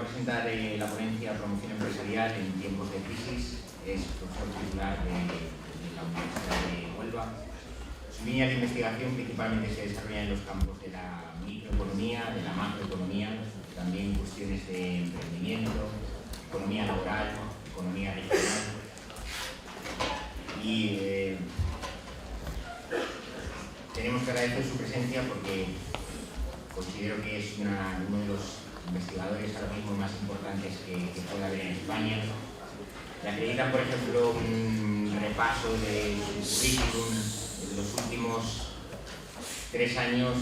presentar la ponencia Promoción Empresarial en tiempos de crisis. Es profesor titular de la Universidad de Huelva. Su línea de investigación principalmente se desarrolla en los campos de la microeconomía, de la macroeconomía, también cuestiones de emprendimiento, economía laboral, economía regional. Y tenemos que agradecer su presencia porque considero que es uno de los investigadores ahora mismo más importantes que puede haber en España. Le acreditan, por ejemplo, un repaso de su currículum en los últimos 3 años.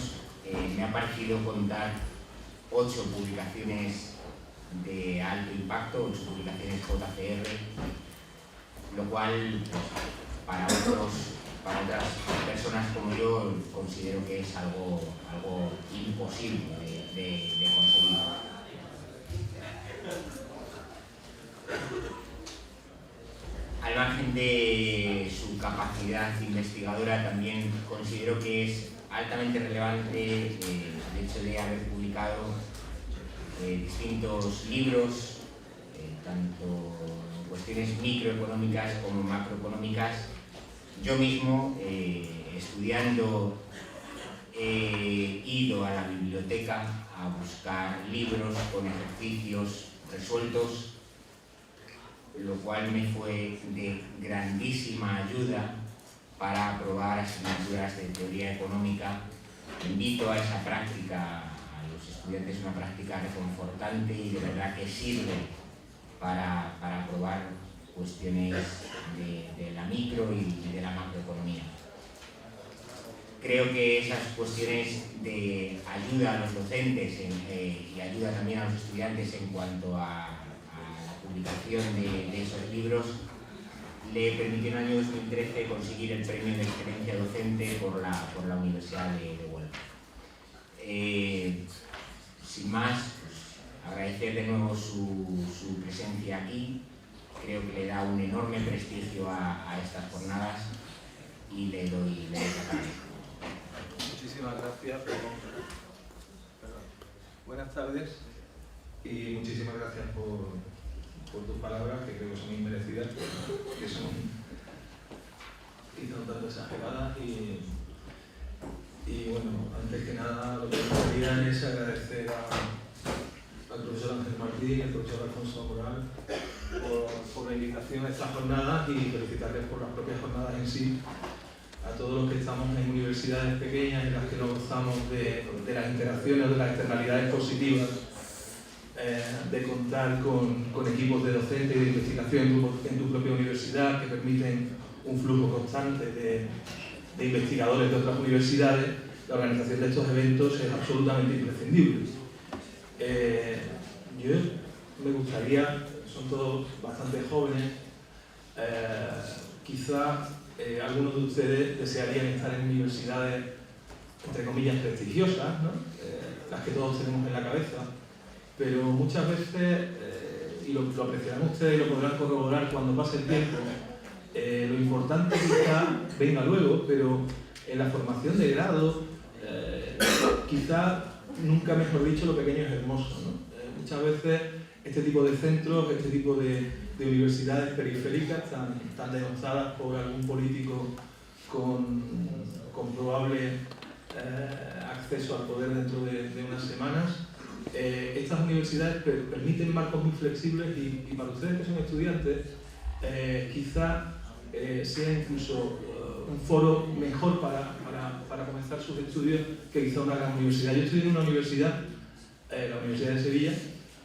Me ha parecido contar 8 publicaciones de alto impacto, 8 publicaciones JCR, lo cual pues, para otras personas como yo considero que es algo imposible de conseguir. Al margen de su capacidad investigadora, también considero que es altamente relevante el hecho de haber publicado distintos libros, tanto en cuestiones microeconómicas como macroeconómicas. Yo mismo, estudiando, he ido a la biblioteca a buscar libros con ejercicios resueltos, lo cual me fue de grandísima ayuda para aprobar asignaturas de teoría económica. Invito a esa práctica a los estudiantes, una práctica reconfortante y de verdad que sirve para aprobar cuestiones de la micro y de la macroeconomía. Creo que esas cuestiones de ayuda a los docentes y ayuda también a los estudiantes en cuanto a la publicación de esos libros le permitió en el año 2013 conseguir el premio de excelencia docente por la Universidad de Huelva. Sin más, pues, agradecer de nuevo su presencia aquí. Creo que le da un enorme prestigio a estas jornadas y le doy la palabra. Muchísimas gracias. Buenas tardes y muchísimas gracias por tus palabras, que creo que son inmerecidas, que son quizá un tanto exageradas y bueno, antes que nada lo que me gustaría es agradecer al profesor Ángel Martín y al profesor Alfonso Moral por la invitación a estas jornadas y felicitarles por las propias jornadas en sí, a todos los que estamos en universidades pequeñas en las que nos gozamos de las interacciones, de las externalidades positivas, de contar con equipos de docentes y de investigación en tu propia universidad que permiten un flujo constante de investigadores de otras universidades. La organización de estos eventos es absolutamente imprescindible. Yo me gustaría, son todos bastante jóvenes, quizá algunos de ustedes desearían estar en universidades, entre comillas, prestigiosas, ¿no? Las que todos tenemos en la cabeza, pero muchas veces, y lo apreciarán ustedes y lo podrán corroborar cuando pase el tiempo, lo importante quizá venga luego, pero en la formación de grado, quizá, nunca mejor dicho, lo pequeño es hermoso, ¿no? Muchas veces este tipo de centros, este tipo de universidades periféricas tan denostadas por algún político con probable acceso al poder dentro de unas semanas, estas universidades permiten marcos muy flexibles y para ustedes que son estudiantes, quizá sea incluso un foro mejor para comenzar sus estudios que quizá una gran universidad. Yo estudié en una universidad, la Universidad de Sevilla,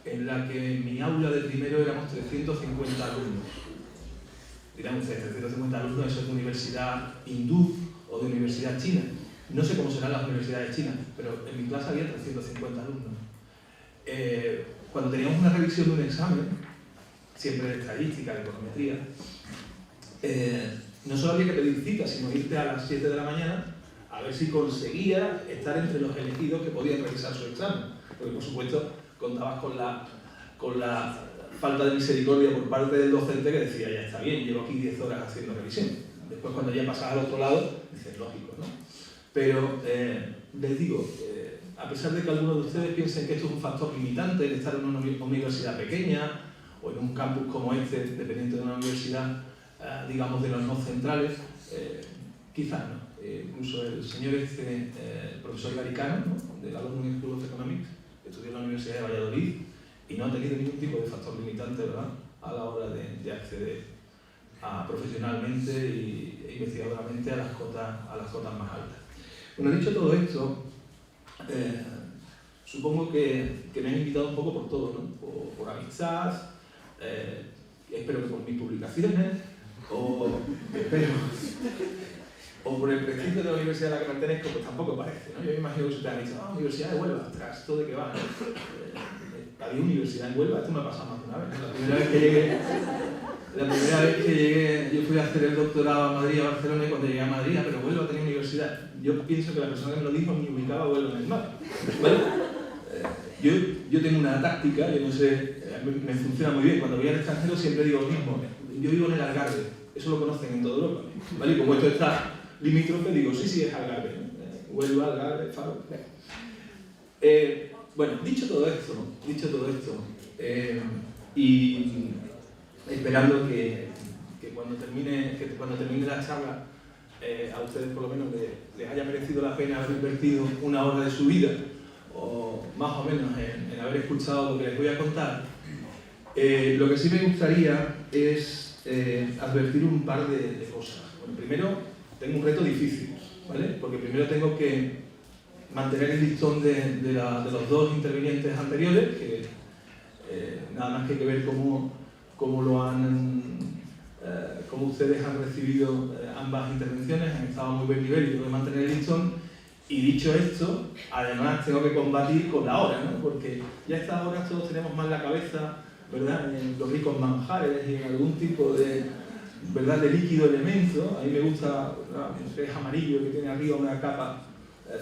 en la que en mi aula de primero éramos 350 alumnos. Dirán ustedes, 350 alumnos, eso es de universidad hindú o de universidad china. No sé cómo serán las universidades chinas, pero en mi clase había 350 alumnos. Cuando teníamos una revisión de un examen, siempre de estadística, de econometría, no solo había que pedir cita, sino irte a las 7 de la mañana a ver si conseguía estar entre los elegidos que podían revisar su examen. Porque, por supuesto, contabas con la falta de misericordia por parte del docente que decía, ya está bien, llevo aquí 10 horas haciendo revisión. Después, cuando ya pasas al otro lado, dices, lógico, ¿no? Pero les digo, a pesar de que algunos de ustedes piensen que esto es un factor limitante, el estar en una universidad pequeña o en un campus como este, dependiente de una universidad, digamos, de los no centrales, quizás no. Incluso el señor el profesor Garicano, ¿no?, de la London School of Economics, estudió en la Universidad de Valladolid y no ha tenido ningún tipo de factor limitante, ¿verdad?, a la hora de acceder profesionalmente e investigadoramente a las cotas más altas. Bueno, dicho todo esto, supongo que me han invitado un poco por todo, ¿no? Por amistad, espero que por mis publicaciones, o por el prestigio de la universidad a la que pertenezco, pues tampoco parece, ¿no? Yo me imagino que ustedes han dicho, Universidad de Huelva, ostras, ¿esto de qué va? ¿Había universidad en Huelva? Esto me ha pasado más de una vez. La primera vez que llegué, yo fui a hacer el doctorado a Madrid, a Barcelona, y cuando llegué a Madrid, pero Huelva tenía universidad. Yo pienso que la persona que me lo dijo ni ubicaba Huelva en el mapa, ¿vale? Yo tengo una táctica, yo no sé, me funciona muy bien. Cuando voy al extranjero siempre digo lo mismo. Yo vivo en el Algarve, eso lo conocen en toda Europa, ¿vale? Y como esto está limítrofe, digo, sí, es Algarve, ¿no? Huelva, Algarve, Faro. Bueno, dicho todo esto, y esperando que cuando termine la charla, a ustedes por lo menos les haya merecido la pena haber invertido una hora de su vida, o más o menos en haber escuchado lo que les voy a contar. Lo que sí me gustaría es advertir un par de cosas. Bueno, primero, tengo un reto difícil, ¿vale? Porque primero tengo que mantener el listón de los dos intervinientes anteriores, que nada más que hay que ver cómo ustedes han recibido ambas intervenciones, han estado a muy buen nivel y tengo que mantener el listón. Y dicho esto, además tengo que combatir con la hora, ¿no? Porque ya a estas horas todos tenemos más la cabeza, ¿verdad?, en los ricos manjares y en algún tipo de, ¿verdad?, de líquido elemento. A mí me gusta, ¿verdad?, el pez amarillo que tiene arriba una capa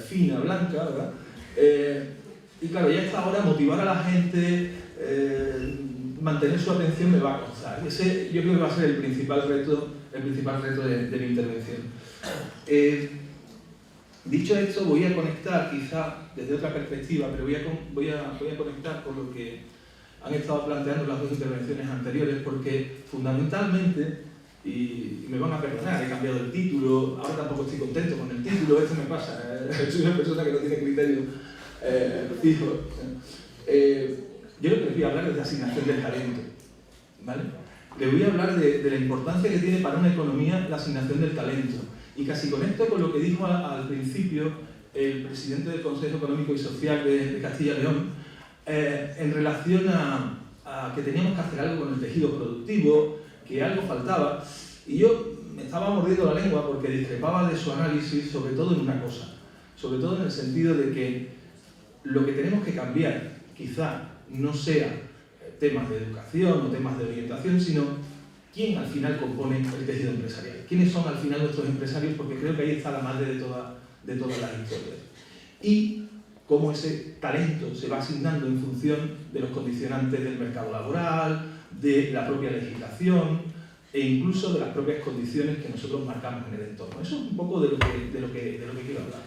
fina, blanca, ¿verdad? Y claro, ya a esta hora motivar a la gente, mantener su atención me va a costar. Ese yo creo que va a ser el principal reto de mi intervención. Dicho esto, voy a conectar, quizá desde otra perspectiva, pero voy a conectar con lo que han estado planteando las dos intervenciones anteriores, porque fundamentalmente, y me van a perdonar, he cambiado el título, ahora tampoco estoy contento con el título, esto me pasa, soy una persona que no tiene criterio fijo. Yo lo que les voy a hablar es de asignación del talento, ¿vale? Les voy a hablar de la importancia que tiene para una economía la asignación del talento. Y casi conecto con lo que dijo al principio el presidente del Consejo Económico y Social de Castilla y León, en relación a que teníamos que hacer algo con el tejido productivo, que algo faltaba, y yo me estaba mordiendo la lengua porque discrepaba de su análisis, sobre todo en una cosa, sobre todo en el sentido de que lo que tenemos que cambiar quizá no sea temas de educación o temas de orientación, sino quién al final compone el tejido empresarial, quiénes son al final nuestros empresarios, porque creo que ahí está la madre de todas las historias. Y cómo ese talento se va asignando en función de los condicionantes del mercado laboral, de la propia legislación e incluso de las propias condiciones que nosotros marcamos en el entorno. Eso es un poco de lo que quiero hablar.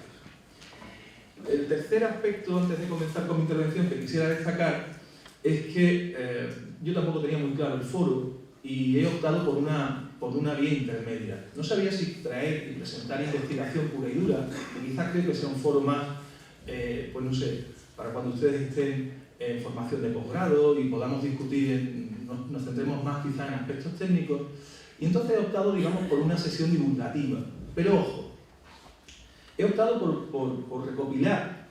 El tercer aspecto, antes de comenzar con mi intervención, que quisiera destacar es que yo tampoco tenía muy claro el foro y he optado por una vía intermedia. No sabía si traer y presentar investigación pura y dura, y quizás creo que sea un foro más, pues no sé, para cuando ustedes estén en formación de posgrado y podamos discutir, nos centremos más quizás en aspectos técnicos, y entonces he optado, digamos, por una sesión divulgativa. Pero ojo, he optado por recopilar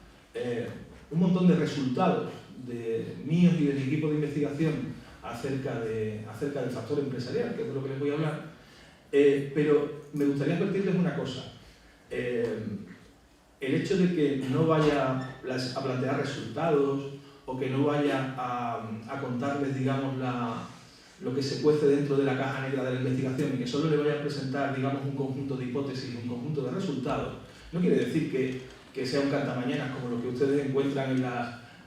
un montón de resultados de míos y del equipo de investigación acerca del factor empresarial, que es de lo que les voy a hablar, pero me gustaría advertirles una cosa. El hecho de que no vaya a plantear resultados o que no vaya a contarles, digamos, lo que se cuece dentro de la caja negra de la investigación y que solo le vaya a presentar, digamos, un conjunto de hipótesis, un conjunto de resultados, no quiere decir que sea un cantamañanas como lo que ustedes encuentran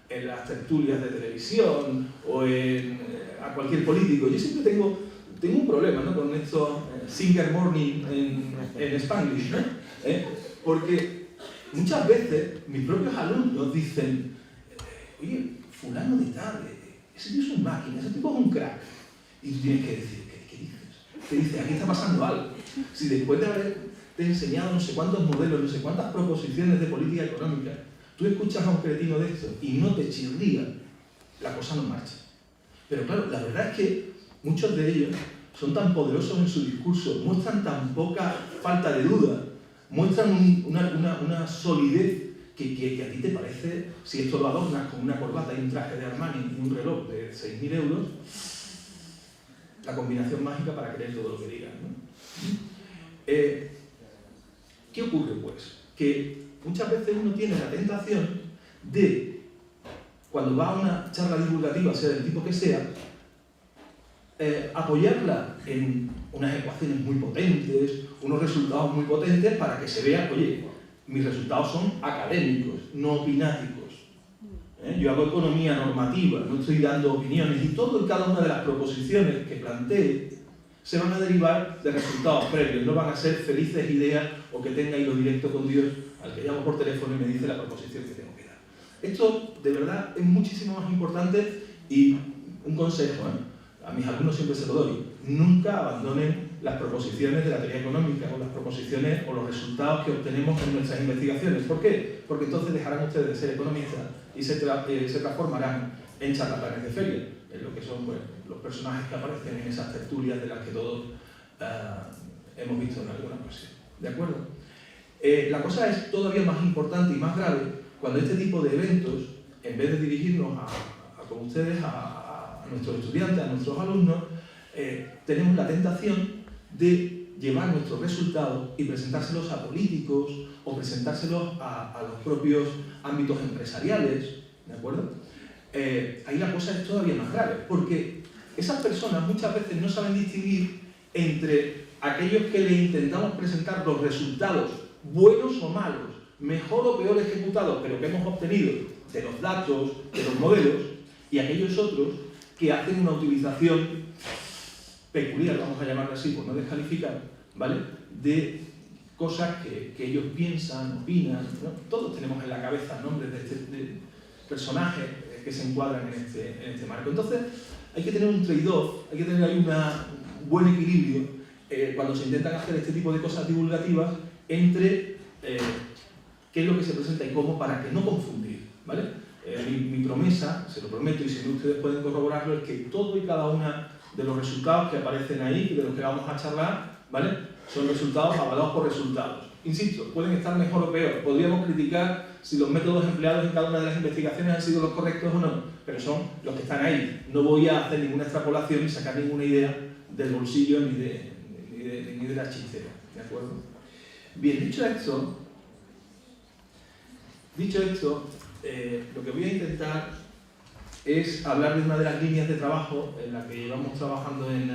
en las tertulias de televisión o a cualquier político. Yo siempre tengo un problema, ¿no?, con esto Singer Morning en Spanglish, ¿no? Porque muchas veces mis propios alumnos dicen, oye, fulano de tal, ese tío es un máquina, ese tipo es un crack. Y tú tienes que decir, ¿qué dices? ¿Qué dices? Aquí está pasando algo. Si después de haberte enseñado no sé cuántos modelos, no sé cuántas proposiciones de política económica, tú escuchas a un cretino de esto y no te chirría, la cosa no marcha. Pero claro, la verdad es que muchos de ellos son tan poderosos en su discurso, muestran tan poca falta de duda, muestran una solidez que a ti te parece, si esto lo adornas con una corbata y un traje de Armani y un reloj de 6.000 euros, la combinación mágica para creer todo lo que digan, ¿no? ¿Qué ocurre, pues? Que muchas veces uno tiene la tentación de, cuando va a una charla divulgativa, sea del tipo que sea, apoyarla en unas ecuaciones muy potentes, unos resultados muy potentes para que se vea, oye, mis resultados son académicos, no opináticos. Yo hago economía normativa, no estoy dando opiniones y todo y cada una de las proposiciones que plantee se van a derivar de resultados previos, no van a ser felices ideas o que tenga hilo directo con Dios al que llamo por teléfono y me dice la proposición que tengo que dar. Esto de verdad es muchísimo más importante y un consejo, a mis alumnos siempre se lo doy, nunca abandonen las proposiciones de la teoría económica o las proposiciones o los resultados que obtenemos en nuestras investigaciones. ¿Por qué? Porque entonces dejarán ustedes de ser economistas y se transformarán en charlatanes de feria, en lo que son pues, los personajes que aparecen en esas tertulias de las que todos hemos visto en alguna ocasión. ¿De acuerdo? La cosa es todavía más importante y más grave cuando este tipo de eventos, en vez de dirigirnos con ustedes, a nuestros estudiantes, a nuestros alumnos, tenemos la tentación de llevar nuestros resultados y presentárselos a políticos o presentárselos a los propios ámbitos empresariales, ¿de acuerdo? Ahí la cosa es todavía más grave, porque esas personas muchas veces no saben distinguir entre aquellos que le intentamos presentar los resultados buenos o malos, mejor o peor ejecutados, pero que hemos obtenido de los datos, de los modelos, y aquellos otros que hacen una utilización peculiar, vamos a llamarlo así, por no descalificar, ¿vale?, de cosas que ellos piensan, opinan, ¿no? Todos tenemos en la cabeza nombres de personajes que se encuadran en este marco. Entonces, hay que tener un trade-off, hay que tener ahí un buen equilibrio cuando se intentan hacer este tipo de cosas divulgativas entre qué es lo que se presenta y cómo, para que no confundir, ¿vale? Mi promesa, se lo prometo y si no ustedes pueden corroborarlo, es que todo y cada una de los resultados que aparecen ahí y de los que vamos a charlar, ¿vale?, son resultados avalados por resultados. Insisto, pueden estar mejor o peor. Podríamos criticar si los métodos empleados en cada una de las investigaciones han sido los correctos o no, pero son los que están ahí. No voy a hacer ninguna extrapolación ni sacar ninguna idea del bolsillo ni de la chistera, ¿de acuerdo? Bien, dicho esto, lo que voy a intentar es hablar de una de las líneas de trabajo en la que llevamos trabajando en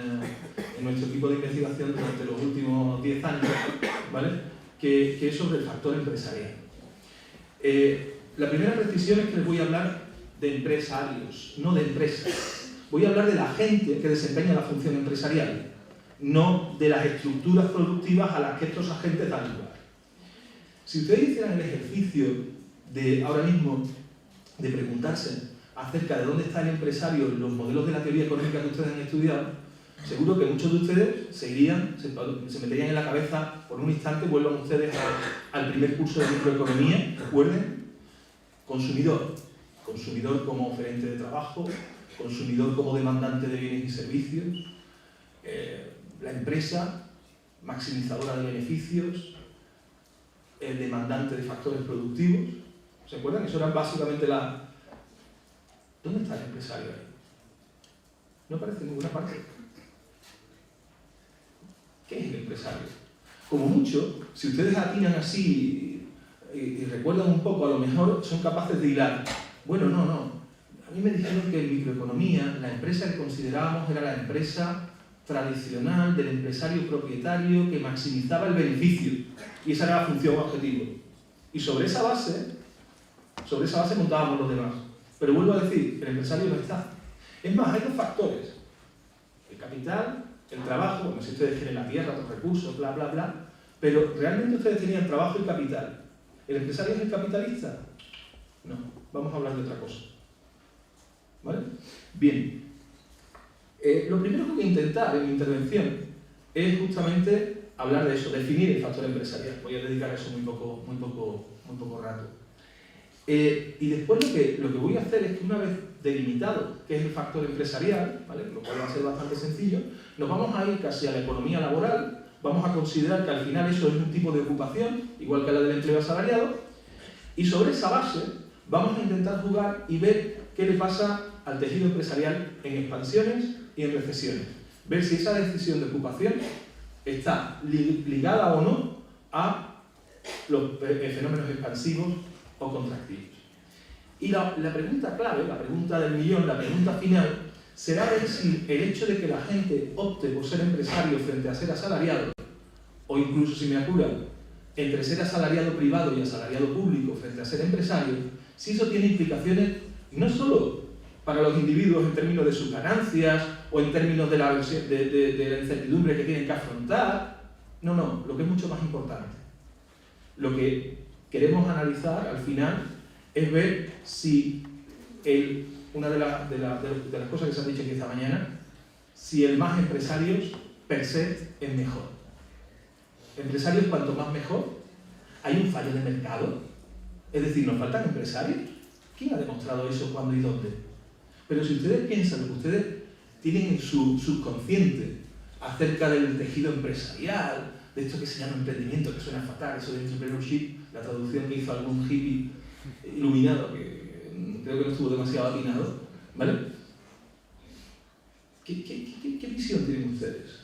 nuestro equipo de investigación durante los últimos 10 años, ¿vale?, que es sobre el factor empresarial. La primera precisión es que les voy a hablar de empresarios, no de empresas. Voy a hablar de la gente que desempeña la función empresarial, no de las estructuras productivas a las que estos agentes dan lugar. Si ustedes hicieran el ejercicio de ahora mismo de preguntarse acerca de dónde está el empresario en los modelos de la teoría económica que ustedes han estudiado, seguro que muchos de ustedes se meterían en la cabeza por un instante, vuelvan ustedes al primer curso de microeconomía, recuerden, consumidor como oferente de trabajo, consumidor como demandante de bienes y servicios, la empresa maximizadora de beneficios, el demandante de factores productivos. ¿Se acuerdan? Eso era básicamente la... ¿Dónde está el empresario ahí? No aparece en ninguna parte. ¿Qué es el empresario? Como mucho, si ustedes atinan así y recuerdan un poco, a lo mejor son capaces de hilar. Bueno, no. A mí me dijeron que en microeconomía la empresa que considerábamos era la empresa tradicional del empresario propietario que maximizaba el beneficio. Y esa era la función objetivo. Y sobre esa base montábamos los demás. Pero vuelvo a decir, el empresario no está. Es más, hay dos factores. El capital, el trabajo, bueno, si ustedes tienen la tierra, los recursos, bla, bla, bla, pero realmente ustedes tenían trabajo y capital. ¿El empresario es el capitalista? No, vamos a hablar de otra cosa. ¿Vale? Bien. Lo primero que voy a intentar en mi intervención es justamente hablar de eso, definir el factor empresarial. Voy a dedicar a eso muy poco rato. Y después lo que voy a hacer es que una vez delimitado qué es el factor empresarial, ¿vale? Lo cual va a ser bastante sencillo, nos vamos a ir casi a la economía laboral, vamos a considerar que al final eso es un tipo de ocupación, igual que la del empleo asalariado, y sobre esa base vamos a intentar jugar y ver qué le pasa al tejido empresarial en expansiones y en recesiones. Ver si esa decisión de ocupación está ligada o no a los fenómenos expansivos o contractivos. Y la pregunta clave, la pregunta del millón, la pregunta final, será ver si el hecho de que la gente opte por ser empresario frente a ser asalariado, o incluso, si me apuran, entre ser asalariado privado y asalariado público frente a ser empresario, si eso tiene implicaciones no solo para los individuos en términos de sus ganancias o en términos de la incertidumbre que tienen que afrontar. No, lo que es mucho más importante. Lo que queremos analizar al final es ver si una de las cosas que se han dicho aquí esta mañana, si el más empresarios per se es mejor. Empresarios cuanto más mejor. ¿Hay un fallo de mercado? Es decir, ¿nos faltan empresarios? ¿Quién ha demostrado eso, cuándo y dónde? Pero si ustedes piensan lo que ustedes tienen en su subconsciente acerca del tejido empresarial, de esto que se llama emprendimiento, que suena fatal, eso de entrepreneurship, la traducción que hizo algún hippie iluminado, que creo que no estuvo demasiado atinado, ¿vale? ¿Qué visión tienen ustedes?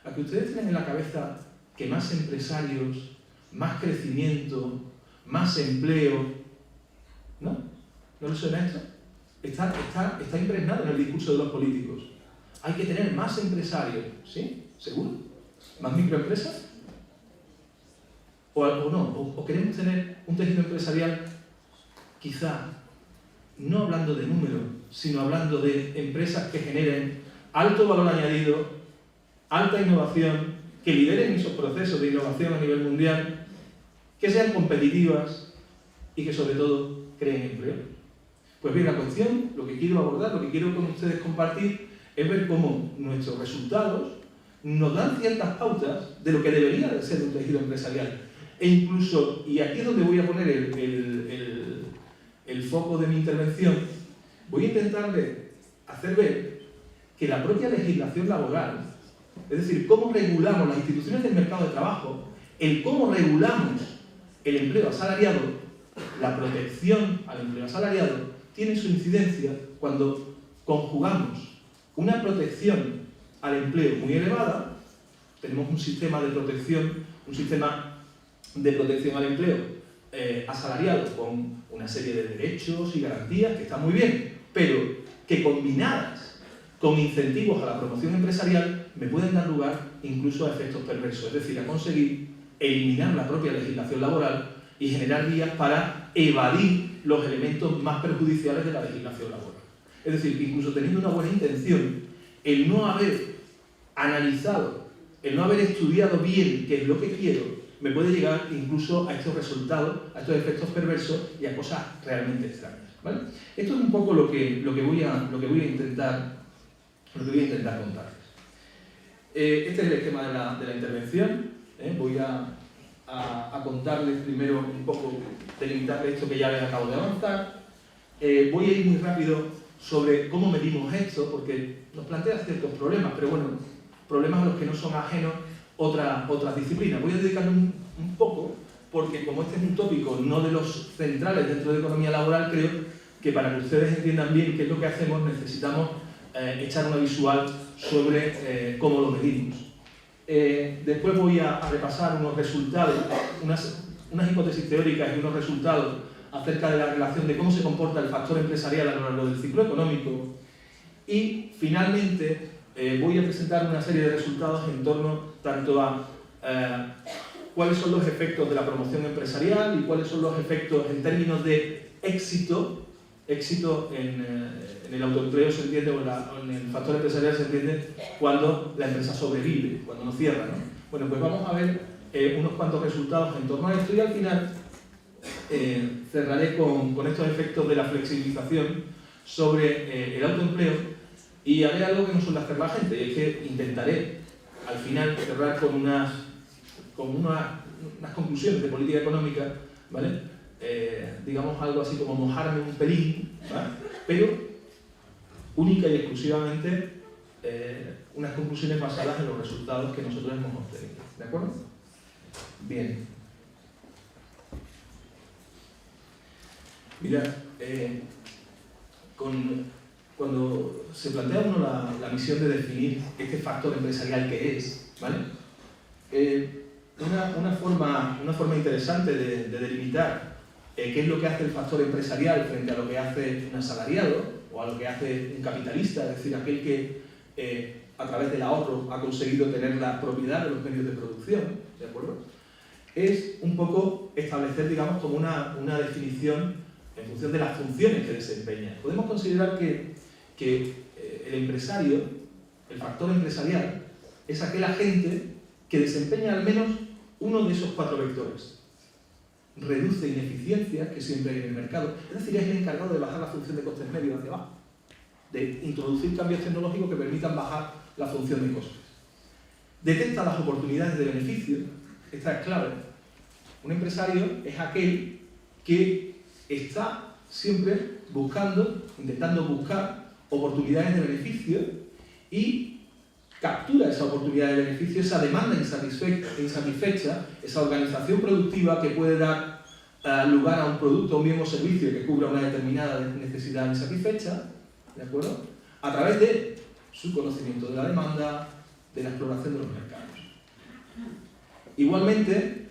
¿A que ustedes tienen en la cabeza que más empresarios, más crecimiento, más empleo? ¿No? ¿No les suena esto? Está impregnado en el discurso de los políticos. Hay que tener más empresarios, ¿sí? ¿Seguro? ¿Más microempresas? ¿O no? ¿O queremos tener un tejido empresarial, quizá, no hablando de números, sino hablando de empresas que generen alto valor añadido, alta innovación, que lideren esos procesos de innovación a nivel mundial, que sean competitivas y que sobre todo creen empleo? Pues bien, la cuestión, lo que quiero abordar, lo que quiero con ustedes compartir, es ver cómo nuestros resultados nos dan ciertas pautas de lo que debería de ser un tejido empresarial. E incluso, y aquí es donde voy a poner el foco de mi intervención, voy a intentarle hacer ver que la propia legislación laboral, es decir, cómo regulamos las instituciones del mercado de trabajo, el cómo regulamos el empleo asalariado, la protección al empleo asalariado, tiene su incidencia cuando conjugamos una protección al empleo muy elevada. Tenemos un sistema de protección al empleo asalariado con una serie de derechos y garantías que están muy bien, pero que combinadas con incentivos a la promoción empresarial me pueden dar lugar incluso a efectos perversos, es decir, a conseguir eliminar la propia legislación laboral y generar vías para evadir los elementos más perjudiciales de la legislación laboral. Es decir, que incluso teniendo una buena intención, el no haber analizado, el no haber estudiado bien qué es lo que quiero, me puede llegar incluso a estos resultados, a estos efectos perversos y a cosas realmente extrañas, ¿vale? Esto es un poco lo que voy a intentar contarles. Este es el esquema de la intervención. Voy a contarles primero un poco, delimitarles esto que ya les acabo de avanzar. Voy a ir muy rápido sobre cómo medimos esto, porque nos plantea ciertos problemas, pero bueno, problemas a los que no son ajenos otras disciplinas. Voy a dedicarme un poco, porque como este es un tópico no de los centrales dentro de economía laboral, creo que para que ustedes entiendan bien qué es lo que hacemos, necesitamos echar una visual sobre cómo lo medimos. Después voy a repasar unos resultados, unas hipótesis teóricas y unos resultados acerca de la relación de cómo se comporta el factor empresarial a lo largo del ciclo económico. Y finalmente voy a presentar una serie de resultados en torno tanto a cuáles son los efectos de la promoción empresarial y cuáles son los efectos en términos de éxito en el autoempleo se entiende, o en el factor empresarial se entiende cuando la empresa sobrevive, cuando no cierra, ¿no? Bueno, pues vamos a ver unos cuantos resultados en torno a esto y al final cerraré con estos efectos de la flexibilización sobre el autoempleo y haré algo que no suele hacer la gente, y es que intentaré al final cerrar con unas conclusiones de política económica, ¿vale? Digamos algo así como mojarme un pelín, ¿vale? Pero única y exclusivamente unas conclusiones basadas en los resultados que nosotros hemos obtenido, ¿de acuerdo? Bien. Mirad, cuando se plantea uno la misión de definir este factor empresarial que es, ¿vale? Una forma interesante de delimitar qué es lo que hace el factor empresarial frente a lo que hace un asalariado o a lo que hace un capitalista, es decir, aquel que a través del ahorro ha conseguido tener la propiedad de los medios de producción, ¿de acuerdo? Es un poco establecer, digamos, como una definición en función de las funciones que desempeña. Podemos considerar que el empresario, el factor empresarial, es aquel agente que desempeña al menos uno de esos 4 vectores. Reduce ineficiencias que siempre hay en el mercado, es decir, es el encargado de bajar la función de costes medios hacia abajo, de introducir cambios tecnológicos que permitan bajar la función de costes. Detecta las oportunidades de beneficio, esta es clave. Un empresario es aquel que está siempre intentando buscar oportunidades de beneficio y captura esa oportunidad de beneficio, esa demanda insatisfecha, esa organización productiva que puede dar lugar a un producto, un bien o servicio que cubra una determinada necesidad insatisfecha, ¿de acuerdo? A través de su conocimiento de la demanda, de la exploración de los mercados. Igualmente,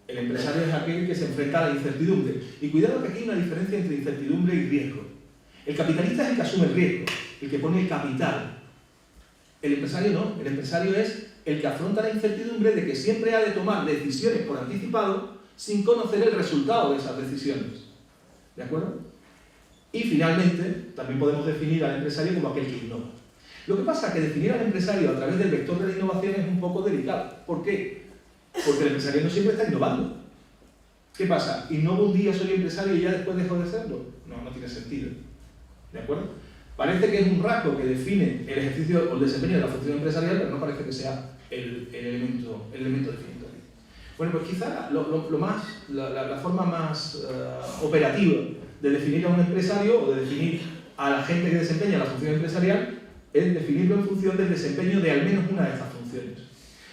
el empresario es aquel que se enfrenta a la incertidumbre. Y cuidado que aquí hay una diferencia entre incertidumbre y riesgo. El capitalista es el que asume el riesgo, el que pone el capital. El empresario no, el empresario es el que afronta la incertidumbre de que siempre ha de tomar decisiones por anticipado sin conocer el resultado de esas decisiones. ¿De acuerdo? Y finalmente, también podemos definir al empresario como aquel que innova. Lo que pasa es que definir al empresario a través del vector de la innovación es un poco delicado. ¿Por qué? Porque el empresario no siempre está innovando. ¿Qué pasa? ¿Innovo un día, soy empresario y ya después dejo de serlo? No, no tiene sentido. ¿De acuerdo? Parece que es un rasgo que define el ejercicio o el desempeño de la función empresarial, pero no parece que sea el elemento definitorio. Bueno, pues quizá la forma más operativa de definir a un empresario o de definir a la gente que desempeña la función empresarial es definirlo en función del desempeño de al menos una de estas funciones.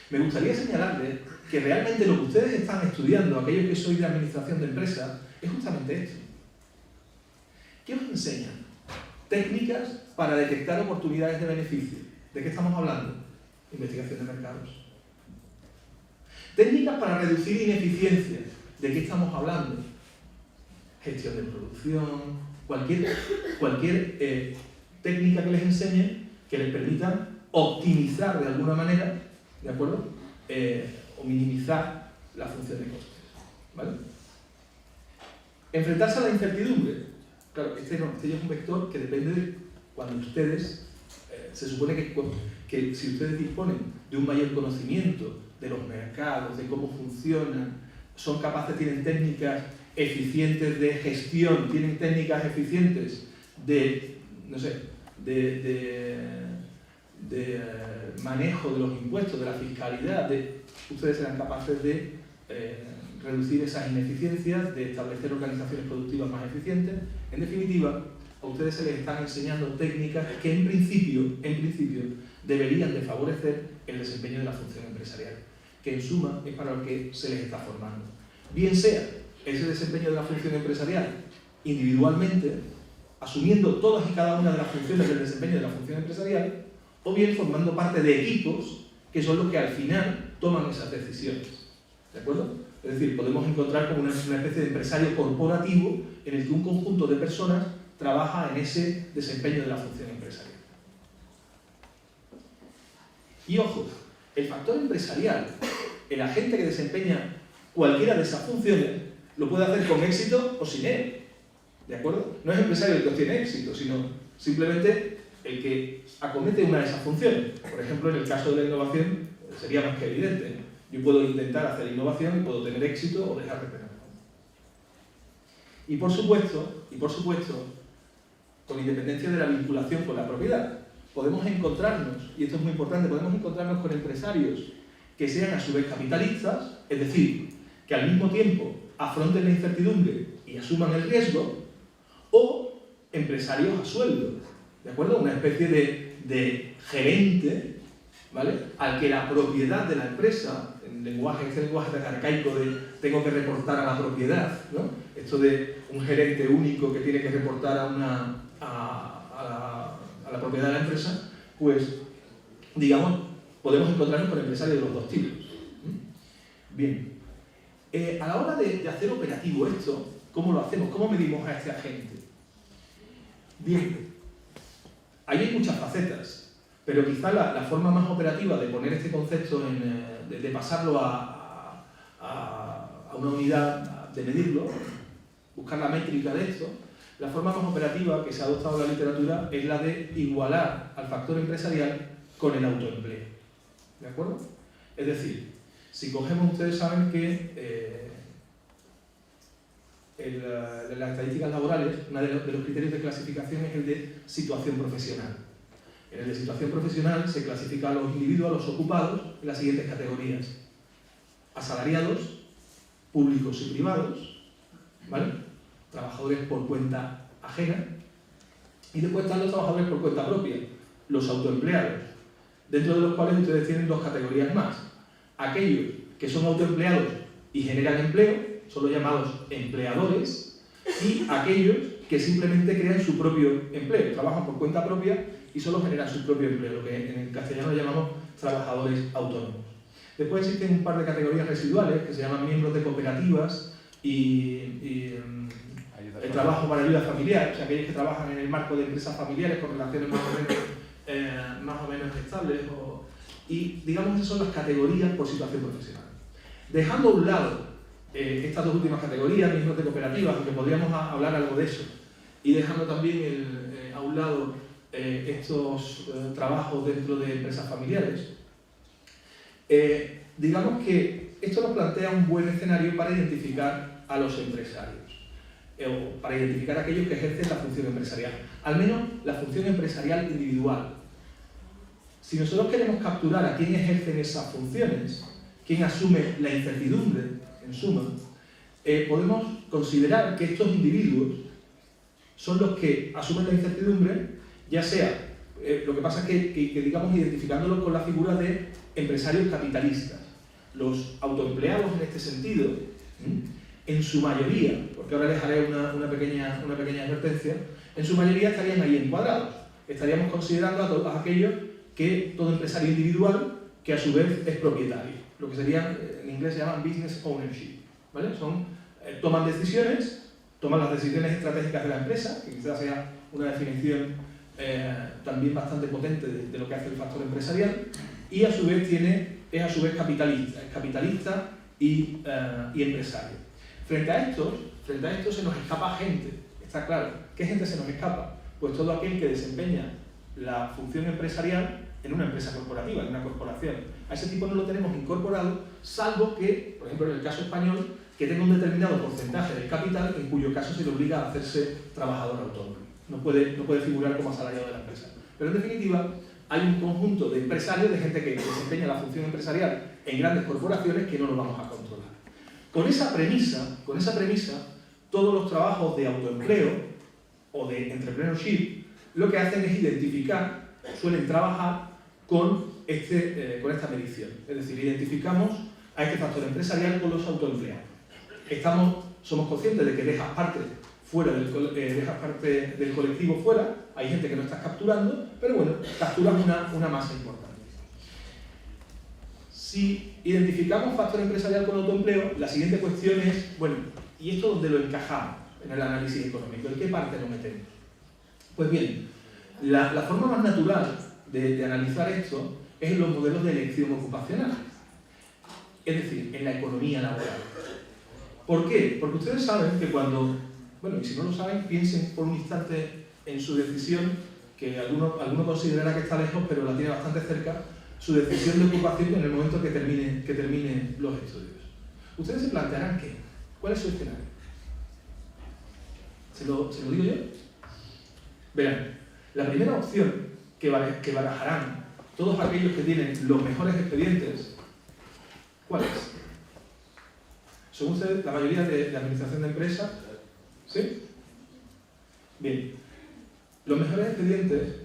Me gustaría señalarles que realmente lo que ustedes están estudiando, aquellos que sois de administración de empresas, es justamente esto. ¿Qué os enseñan? Técnicas para detectar oportunidades de beneficio. ¿De qué estamos hablando? Investigación de mercados. Técnicas para reducir ineficiencias. ¿De qué estamos hablando? Gestión de producción, cualquier técnica que les enseñe que les permita optimizar de alguna manera, ¿de acuerdo? O minimizar la función de costes, ¿vale? Enfrentarse a la incertidumbre. Claro, este ya es un vector que depende de cuando ustedes, se supone que si ustedes disponen de un mayor conocimiento de los mercados, de cómo funcionan, son capaces, tienen técnicas eficientes de gestión, tienen técnicas eficientes de, no sé, de manejo de los impuestos, de la fiscalidad, ustedes serán capaces de reducir esas ineficiencias, de establecer organizaciones productivas más eficientes. En definitiva, a ustedes se les están enseñando técnicas que en principio deberían de favorecer el desempeño de la función empresarial, que en suma es para lo que se les está formando. Bien sea ese desempeño de la función empresarial individualmente, asumiendo todas y cada una de las funciones del desempeño de la función empresarial, o bien formando parte de equipos que son los que al final toman esas decisiones. ¿De acuerdo? Es decir, podemos encontrar como una especie de empresario corporativo en el que un conjunto de personas trabaja en ese desempeño de la función empresarial. Y ojo, el factor empresarial, el agente que desempeña cualquiera de esas funciones, lo puede hacer con éxito o sin él. ¿De acuerdo? No es el empresario el que obtiene éxito, sino simplemente el que acomete una de esas funciones. Por ejemplo, en el caso de la innovación sería más que evidente. Yo puedo intentar hacer innovación y puedo tener éxito o dejar de tenerlo. Y por supuesto, con independencia de la vinculación con la propiedad, podemos encontrarnos, y esto es muy importante, podemos encontrarnos con empresarios que sean a su vez capitalistas, es decir, que al mismo tiempo afronten la incertidumbre y asuman el riesgo, o empresarios a sueldo, ¿de acuerdo? Una especie de gerente, ¿vale?, al que la propiedad de la empresa, este lenguaje tan arcaico de tengo que reportar a la propiedad, ¿no? Esto de un gerente único que tiene que reportar a la propiedad de la empresa, pues, digamos, podemos encontrarnos con empresarios de los dos tipos. Bien, a la hora de hacer operativo esto, ¿cómo lo hacemos? ¿Cómo medimos a este agente? Bien, ahí hay muchas facetas, pero quizá la forma más operativa de poner este concepto, de pasarlo a una unidad, de medirlo, buscar la métrica de esto, la forma más operativa que se ha adoptado en la literatura es la de igualar al factor empresarial con el autoempleo. ¿De acuerdo? Es decir, si cogemos, ustedes saben que en las estadísticas laborales, uno de los criterios de clasificación es el de situación profesional. En el de situación profesional se clasifica a los individuos, a los ocupados, en las siguientes categorías: asalariados, públicos y privados, ¿vale?, trabajadores por cuenta ajena, y después están los trabajadores por cuenta propia, los autoempleados, dentro de los cuales ustedes tienen dos categorías más: aquellos que son autoempleados y generan empleo, son los llamados empleadores, y aquellos que simplemente crean su propio empleo, trabajan por cuenta propia y solo generan su propio empleo, lo que en el castellano llamamos trabajadores autónomos. Después existen un par de categorías residuales que se llaman miembros de cooperativas y el trabajo para ayuda familiar, o sea, aquellos que trabajan en el marco de empresas familiares con relaciones más o menos estables, y digamos que son las categorías por situación profesional. Dejando a un lado estas dos últimas categorías, miembros de cooperativas, aunque podríamos hablar algo de eso, y dejando también a un lado estos trabajos dentro de empresas familiares, digamos que esto nos plantea un buen escenario para identificar a los empresarios, o para identificar a aquellos que ejercen la función empresarial, al menos la función empresarial individual. Si nosotros queremos capturar a quién ejercen esas funciones, quién asume la incertidumbre, en suma, podemos considerar que estos individuos son los que asumen la incertidumbre, ya sea, lo que pasa es que digamos, identificándolos con la figura de empresarios capitalistas. Los autoempleados en este sentido, en su mayoría, porque ahora les haré una pequeña advertencia, en su mayoría estarían ahí encuadrados. Estaríamos considerando a todos aquellos que todo empresario individual que a su vez es propietario, lo que sería, en inglés se llaman business ownership, ¿vale? Toman decisiones, toman las decisiones estratégicas de la empresa, que quizás sea una definición también bastante potente de lo que hace el factor empresarial, y a su vez es a su vez capitalista y empresario. Frente a esto se nos escapa gente, está claro. ¿Qué gente se nos escapa? Pues todo aquel que desempeña la función empresarial en una empresa corporativa, en una corporación. A ese tipo no lo tenemos incorporado, salvo que, por ejemplo, en el caso español, que tenga un determinado porcentaje del capital, en cuyo caso se le obliga a hacerse trabajador autónomo. No puede figurar como asalariado de la empresa. Pero en definitiva, hay un conjunto de empresarios, de gente que desempeña la función empresarial en grandes corporaciones que no lo vamos a controlar. Con esa premisa, todos los trabajos de autoempleo o de entrepreneurship lo que hacen es identificar, suelen trabajar con esta medición. Es decir, identificamos a este factor empresarial con los autoempleados. Somos conscientes de que dejas parte del colectivo fuera, hay gente que no estás capturando, pero bueno, capturas una masa importante. Si identificamos factor empresarial con autoempleo, la siguiente cuestión es, bueno, ¿y esto dónde lo encajamos en el análisis económico? ¿En qué parte lo metemos? Pues bien, la forma más natural de analizar esto es en los modelos de elección ocupacional, es decir, en la economía laboral. ¿Por qué? Porque ustedes saben que cuando, bueno, y si no lo saben, piensen por un instante en su decisión, que alguno considerará que está lejos, pero la tiene bastante cerca, su decisión de ocupación en el momento que termine los estudios. Ustedes se plantearán qué, ¿cuál es su escenario? ¿Se lo digo yo? Verán, la primera opción que barajarán todos aquellos que tienen los mejores expedientes, ¿cuál es? Según ustedes, la mayoría de administración de empresas, ¿sí? Bien, los mejores expedientes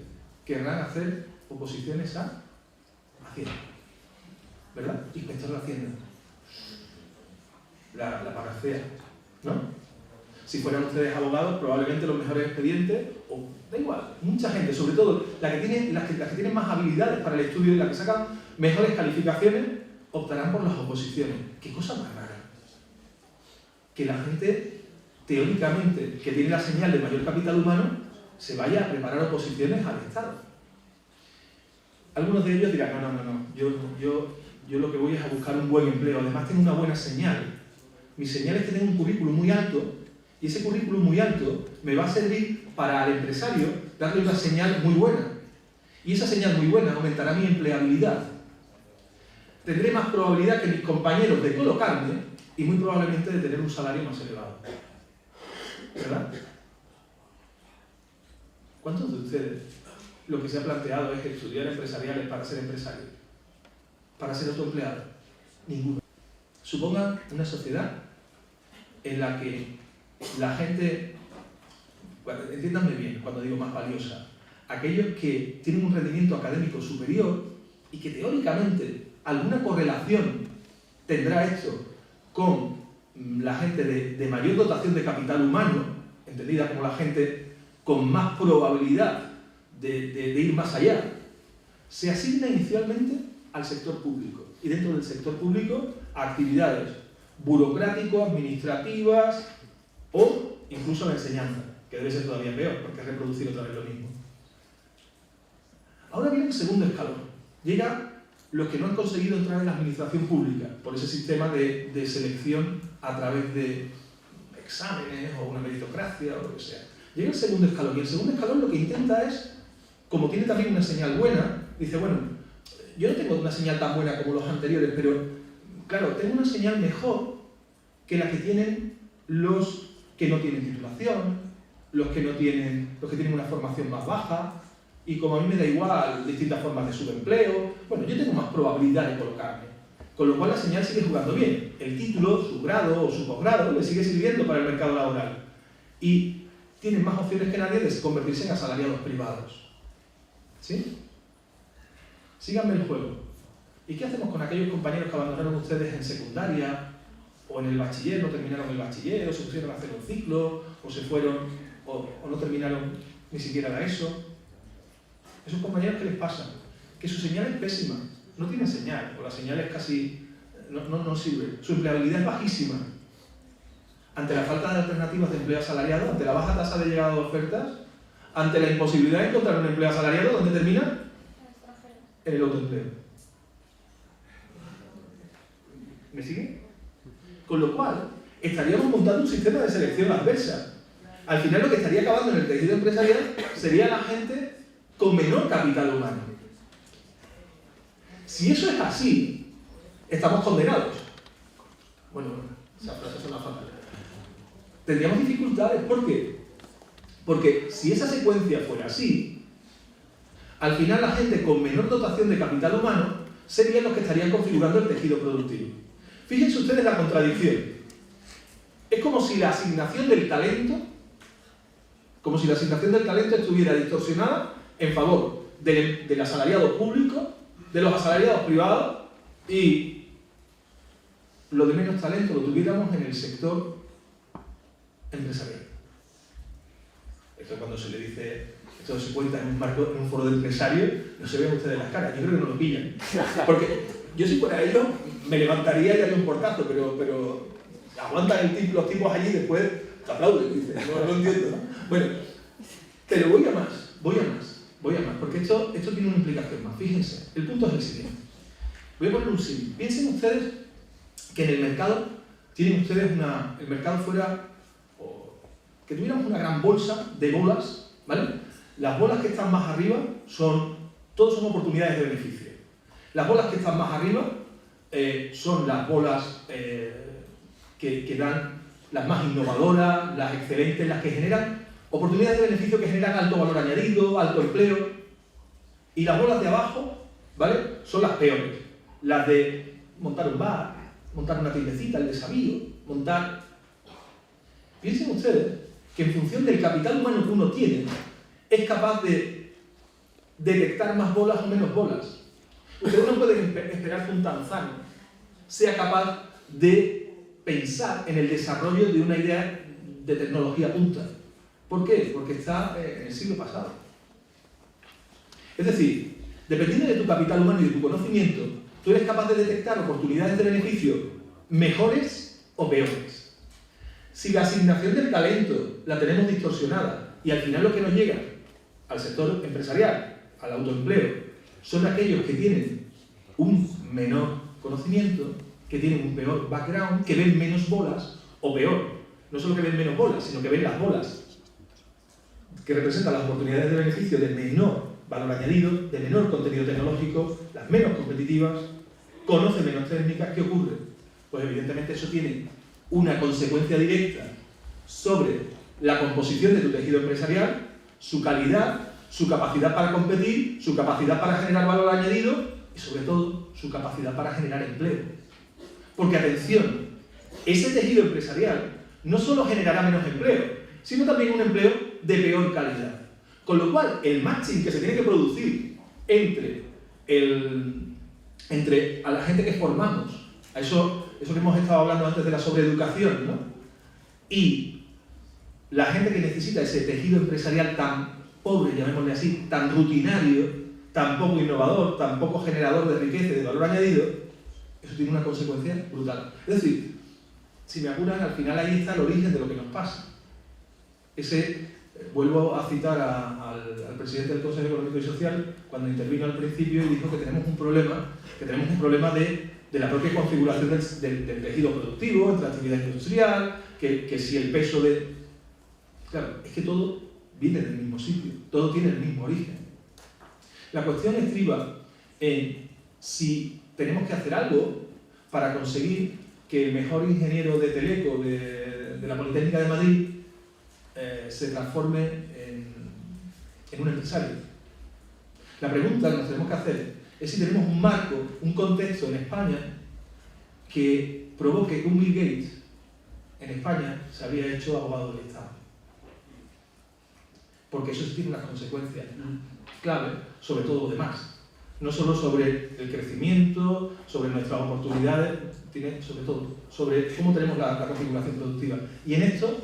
querrán hacer oposiciones a Hacienda, ¿verdad? Inspector de Hacienda, la panacea, ¿no? Si fueran ustedes abogados, probablemente los mejores expedientes, o da igual, mucha gente, sobre todo las que tienen más habilidades para el estudio y las que sacan mejores calificaciones, optarán por las oposiciones. ¿Qué cosa más rara? Que la gente, teóricamente, que tiene la señal de mayor capital humano, se vaya a preparar oposiciones al Estado. Algunos de ellos dirán, no, yo lo que voy es a buscar un buen empleo, además tengo una buena señal. Mi señal es que tengo un currículum muy alto, y ese currículum muy alto me va a servir para al empresario darle una señal muy buena. Y esa señal muy buena aumentará mi empleabilidad. Tendré más probabilidad que mis compañeros de colocarme y muy probablemente de tener un salario más elevado. ¿Verdad? ¿Cuántos de ustedes lo que se ha planteado es estudiar empresariales para ser empresario? ¿Para ser autoempleado? Ninguno. Supongan una sociedad en la que la gente, bueno, entiéndanme bien cuando digo más valiosa, aquellos que tienen un rendimiento académico superior y que teóricamente alguna correlación tendrá esto con la gente de mayor dotación de capital humano, entendida como la gente con más probabilidad de ir más allá, se asigna inicialmente al sector público y dentro del sector público a actividades burocrático-administrativas o incluso la enseñanza, que debe ser todavía peor, porque es reproducir otra vez lo mismo. Ahora viene el segundo escalón. Llega los que no han conseguido entrar en la administración pública, por ese sistema de selección a través de exámenes o una meritocracia o lo que sea. Llega el segundo escalón, y el segundo escalón lo que intenta es, como tiene también una señal buena, dice, bueno, yo no tengo una señal tan buena como los anteriores, pero claro, tengo una señal mejor que la que tienen los que no tienen titulación, los que tienen una formación más baja, y como a mí me da igual distintas formas de subempleo, bueno, yo tengo más probabilidad de colocarme. Con lo cual la señal sigue jugando bien. El título, su grado o su posgrado le sigue sirviendo para el mercado laboral. Y tienen más opciones que nadie de convertirse en asalariados privados. ¿Sí? Síganme el juego. ¿Y qué hacemos con aquellos compañeros que abandonaron ustedes en secundaria o en el bachiller, no terminaron el bachiller, o se pusieron a hacer un ciclo, o se fueron, o no terminaron ni siquiera la ESO? Esos compañeros, ¿qué les pasa? Que su señal es pésima, no tienen señal, o la señal es casi, no sirve, su empleabilidad es bajísima. Ante la falta de alternativas de empleo asalariado, ante la baja tasa de llegada de ofertas, ante la imposibilidad de encontrar un empleo asalariado, ¿dónde termina? En el autoempleo. ¿Me sigue? Con lo cual, estaríamos montando un sistema de selección adversa. Al final lo que estaría acabando en el tejido empresarial sería la gente con menor capital humano. Si eso es así, estamos condenados. Bueno, esa frase suena fatal. Tendríamos dificultades, ¿por qué? Porque si esa secuencia fuera así, al final la gente con menor dotación de capital humano serían los que estarían configurando el tejido productivo. Fíjense ustedes la contradicción. Es como si la asignación del talento estuviera distorsionada en favor del asalariado público, de los asalariados privados, y lo de menos talento lo tuviéramos en el sector empresarial. Esto cuando se le dice, esto se cuenta en un foro de empresarios, no se ven ustedes las caras, yo creo que no lo pillan. Porque yo si fuera ellos me levantaría y daría un portazo, pero aguantan los tipos allí y después te aplauden, dicen, no entiendo, ¿no? Bueno, pero voy a más, porque esto tiene una implicación más. Fíjense, el punto es el siguiente. Voy a poner un símil. Piensen ustedes que en el mercado tienen ustedes el mercado fuera, que tuviéramos una gran bolsa de bolas, ¿vale? Las bolas que están más arriba todos son oportunidades de beneficio. Las bolas que están más arriba son las bolas que dan las más innovadoras, las excelentes, las que generan oportunidades de beneficio que generan alto valor añadido, alto empleo. Y las bolas de abajo, ¿vale?, son las peores. Las de montar un bar, montar una tiendecita, el desafío, montar... Piensen ustedes que en función del capital humano que uno tiene, es capaz de detectar más bolas o menos bolas. Ustedes no pueden esperar que un tanzano sea capaz de pensar en el desarrollo de una idea de tecnología punta. ¿Por qué? Porque está en el siglo pasado. Es decir, dependiendo de tu capital humano y de tu conocimiento, tú eres capaz de detectar oportunidades de beneficio mejores o peores. Si la asignación del talento la tenemos distorsionada y al final lo que nos llega al sector empresarial, al autoempleo, son aquellos que tienen un menor conocimiento, que tienen un peor background, que ven menos bolas, o peor, no solo que ven menos bolas, sino que ven las bolas que representan las oportunidades de beneficio de menor valor añadido, de menor contenido tecnológico, las menos competitivas, conocen menos técnicas. ¿Qué ocurre? Pues evidentemente eso tiene una consecuencia directa sobre la composición de tu tejido empresarial, su calidad, su capacidad para competir, su capacidad para generar valor añadido y sobre todo su capacidad para generar empleo. Porque atención, ese tejido empresarial no solo generará menos empleo, sino también un empleo de peor calidad. Con lo cual, el matching que se tiene que producir entre a la gente que formamos, a eso que hemos estado hablando antes de la sobreeducación, ¿no?, y la gente que necesita ese tejido empresarial tan pobre, llamémosle así, tan rutinario, tan poco innovador, tan poco generador de riqueza y de valor añadido, eso tiene una consecuencia brutal. Es decir, si me apuran, al final ahí está el origen de lo que nos pasa. Vuelvo a citar al presidente del Consejo Económico y Social cuando intervino al principio y dijo que tenemos un problema de la propia configuración del tejido productivo, entre la actividad industrial, que si el peso de... Claro, es que todo viene del mismo sitio, todo tiene el mismo origen. La cuestión estriba en si tenemos que hacer algo para conseguir que el mejor ingeniero de Teleco de la Politécnica de Madrid se transforme en un empresario. La pregunta que nos tenemos que hacer es si tenemos un marco, un contexto en España que provoque que un Bill Gates en España se había hecho abogado del Estado. Porque eso sí tiene unas consecuencias clave sobre todo lo demás. No solo sobre el crecimiento, sobre nuestras oportunidades, tiene sobre todo sobre cómo tenemos la configuración productiva. Y en esto,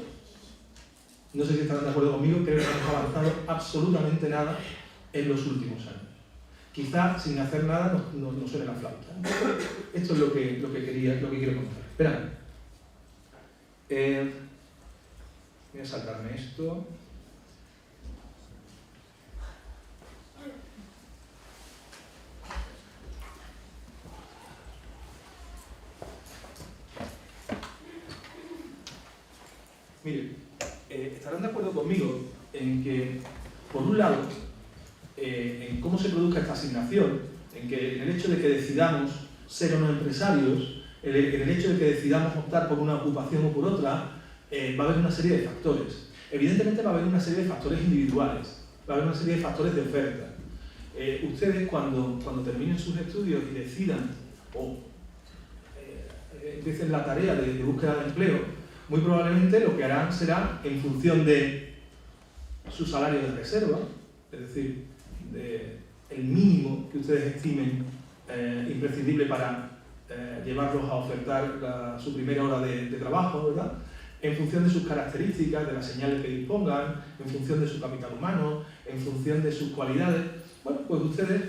no sé si estarán de acuerdo conmigo, creo que no hemos avanzado absolutamente nada en los últimos años. Quizá sin hacer nada nos suene la flauta. Esto es lo que quiero contar. Espera. Voy a saltarme esto. Mire, estarán de acuerdo conmigo en que, por un lado, en cómo se produzca esta asignación, en el hecho de que decidamos ser o no empresarios, en el hecho de que decidamos optar por una ocupación o por otra, va a haber una serie de factores. Evidentemente va a haber una serie de factores individuales, va a haber una serie de factores de oferta. Ustedes cuando terminen sus estudios y decidan o empiecen la tarea de búsqueda de empleo, muy probablemente lo que harán será en función de su salario de reserva, es decir, el mínimo que ustedes estimen imprescindible para llevarlos a ofertar su primera hora de trabajo, ¿verdad?, en función de sus características, de las señales que dispongan, en función de su capital humano, en función de sus cualidades. Bueno, pues ustedes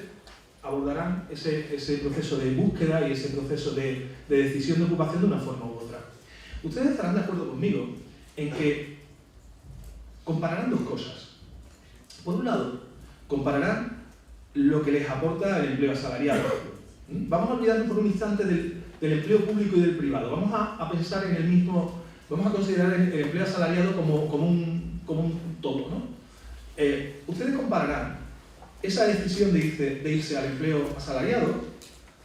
abordarán ese proceso de búsqueda y ese proceso de decisión de ocupación de una forma u otra. Ustedes estarán de acuerdo conmigo en que compararán dos cosas. Por un lado, compararán lo que les aporta el empleo asalariado. Vamos a olvidarnos por un instante del empleo público y del privado. Vamos a pensar en el mismo, vamos a considerar el empleo asalariado como un todo, ¿no? Ustedes compararán esa decisión de irse al empleo asalariado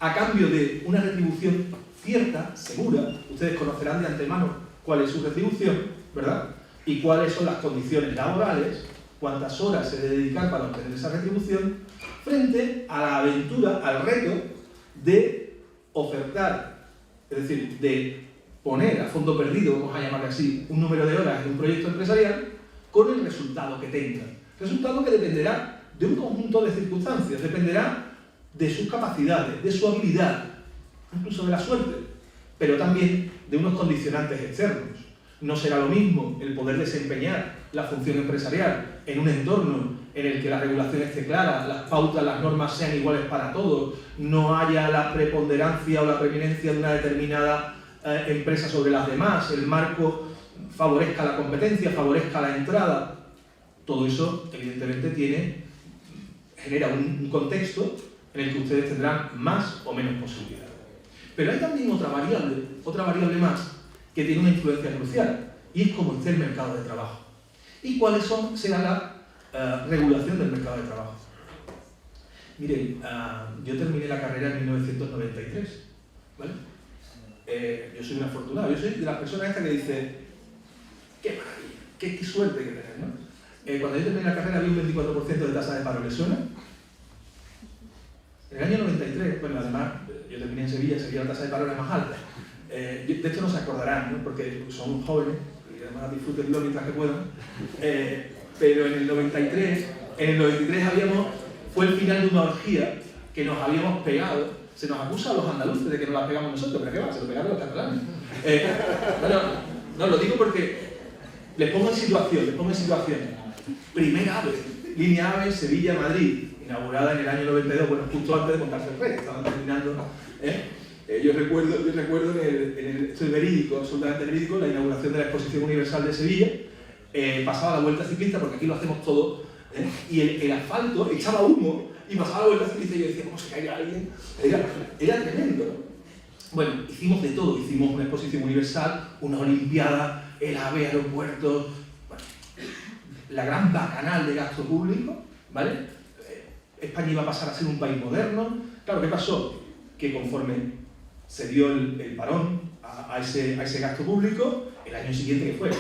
a cambio de una retribución cierta, segura. Ustedes conocerán de antemano cuál es su retribución, ¿verdad? Y cuáles son las condiciones laborales, cuántas horas se debe dedicar para obtener esa retribución, frente a la aventura, al reto de ofertar, es decir, de poner a fondo perdido, vamos a llamarle así, un número de horas en un proyecto empresarial con el resultado que tenga. Resultado que dependerá de un conjunto de circunstancias, dependerá de sus capacidades, de su habilidad, incluso de la suerte, pero también de unos condicionantes externos. No será lo mismo el poder desempeñar la función empresarial en un entorno en el que la regulación esté clara, las pautas, las normas sean iguales para todos, no haya la preponderancia o la preeminencia de una determinada empresa sobre las demás, el marco favorezca la competencia, favorezca la entrada. Todo eso, evidentemente, genera un contexto en el que ustedes tendrán más o menos posibilidades. Pero hay también otra variable más, que tiene una influencia crucial, y es cómo esté el mercado de trabajo. ¿Y cuáles será la regulación del mercado de trabajo? Miren, yo terminé la carrera en 1993, ¿vale? Yo soy un afortunado, yo soy de las personas estas que dice ¡qué maravilla! ¡Qué suerte que tener!, ¿no? Cuando yo terminé la carrera había un 24% de tasa de paro, ¿les suena? En el año 93, bueno, además, yo terminé en Sevilla la tasa de paro era más alta. De hecho no se acordarán, ¿no? Porque son jóvenes y además disfrútenlo mientras que puedan. Pero en el 93 fue el final de una orgía que nos habíamos pegado. Se nos acusa a los andaluces de que nos la pegamos nosotros, pero ¿qué va? Se lo pegaron los catalanes. No, lo digo porque les pongo en situación. Primera AVE, línea AVE, Sevilla-Madrid, inaugurada en el año 92, bueno, justo antes de montarse el rey, estaban terminando. Yo recuerdo esto es verídico, absolutamente verídico, la inauguración de la Exposición Universal de Sevilla. Pasaba la vuelta ciclista, porque aquí lo hacemos todo, y el asfalto echaba humo y pasaba la vuelta ciclista y yo decía, ¿cómo se caiga alguien? Era tremendo, ¿no? Bueno, hicimos de todo, hicimos una exposición universal, una olimpiada, el AVE, aeropuertos, bueno, la gran bacanal de gasto público, ¿vale? España iba a pasar a ser un país moderno. Claro, ¿qué pasó? Que conforme se dio el parón a ese gasto público, el año siguiente, que fue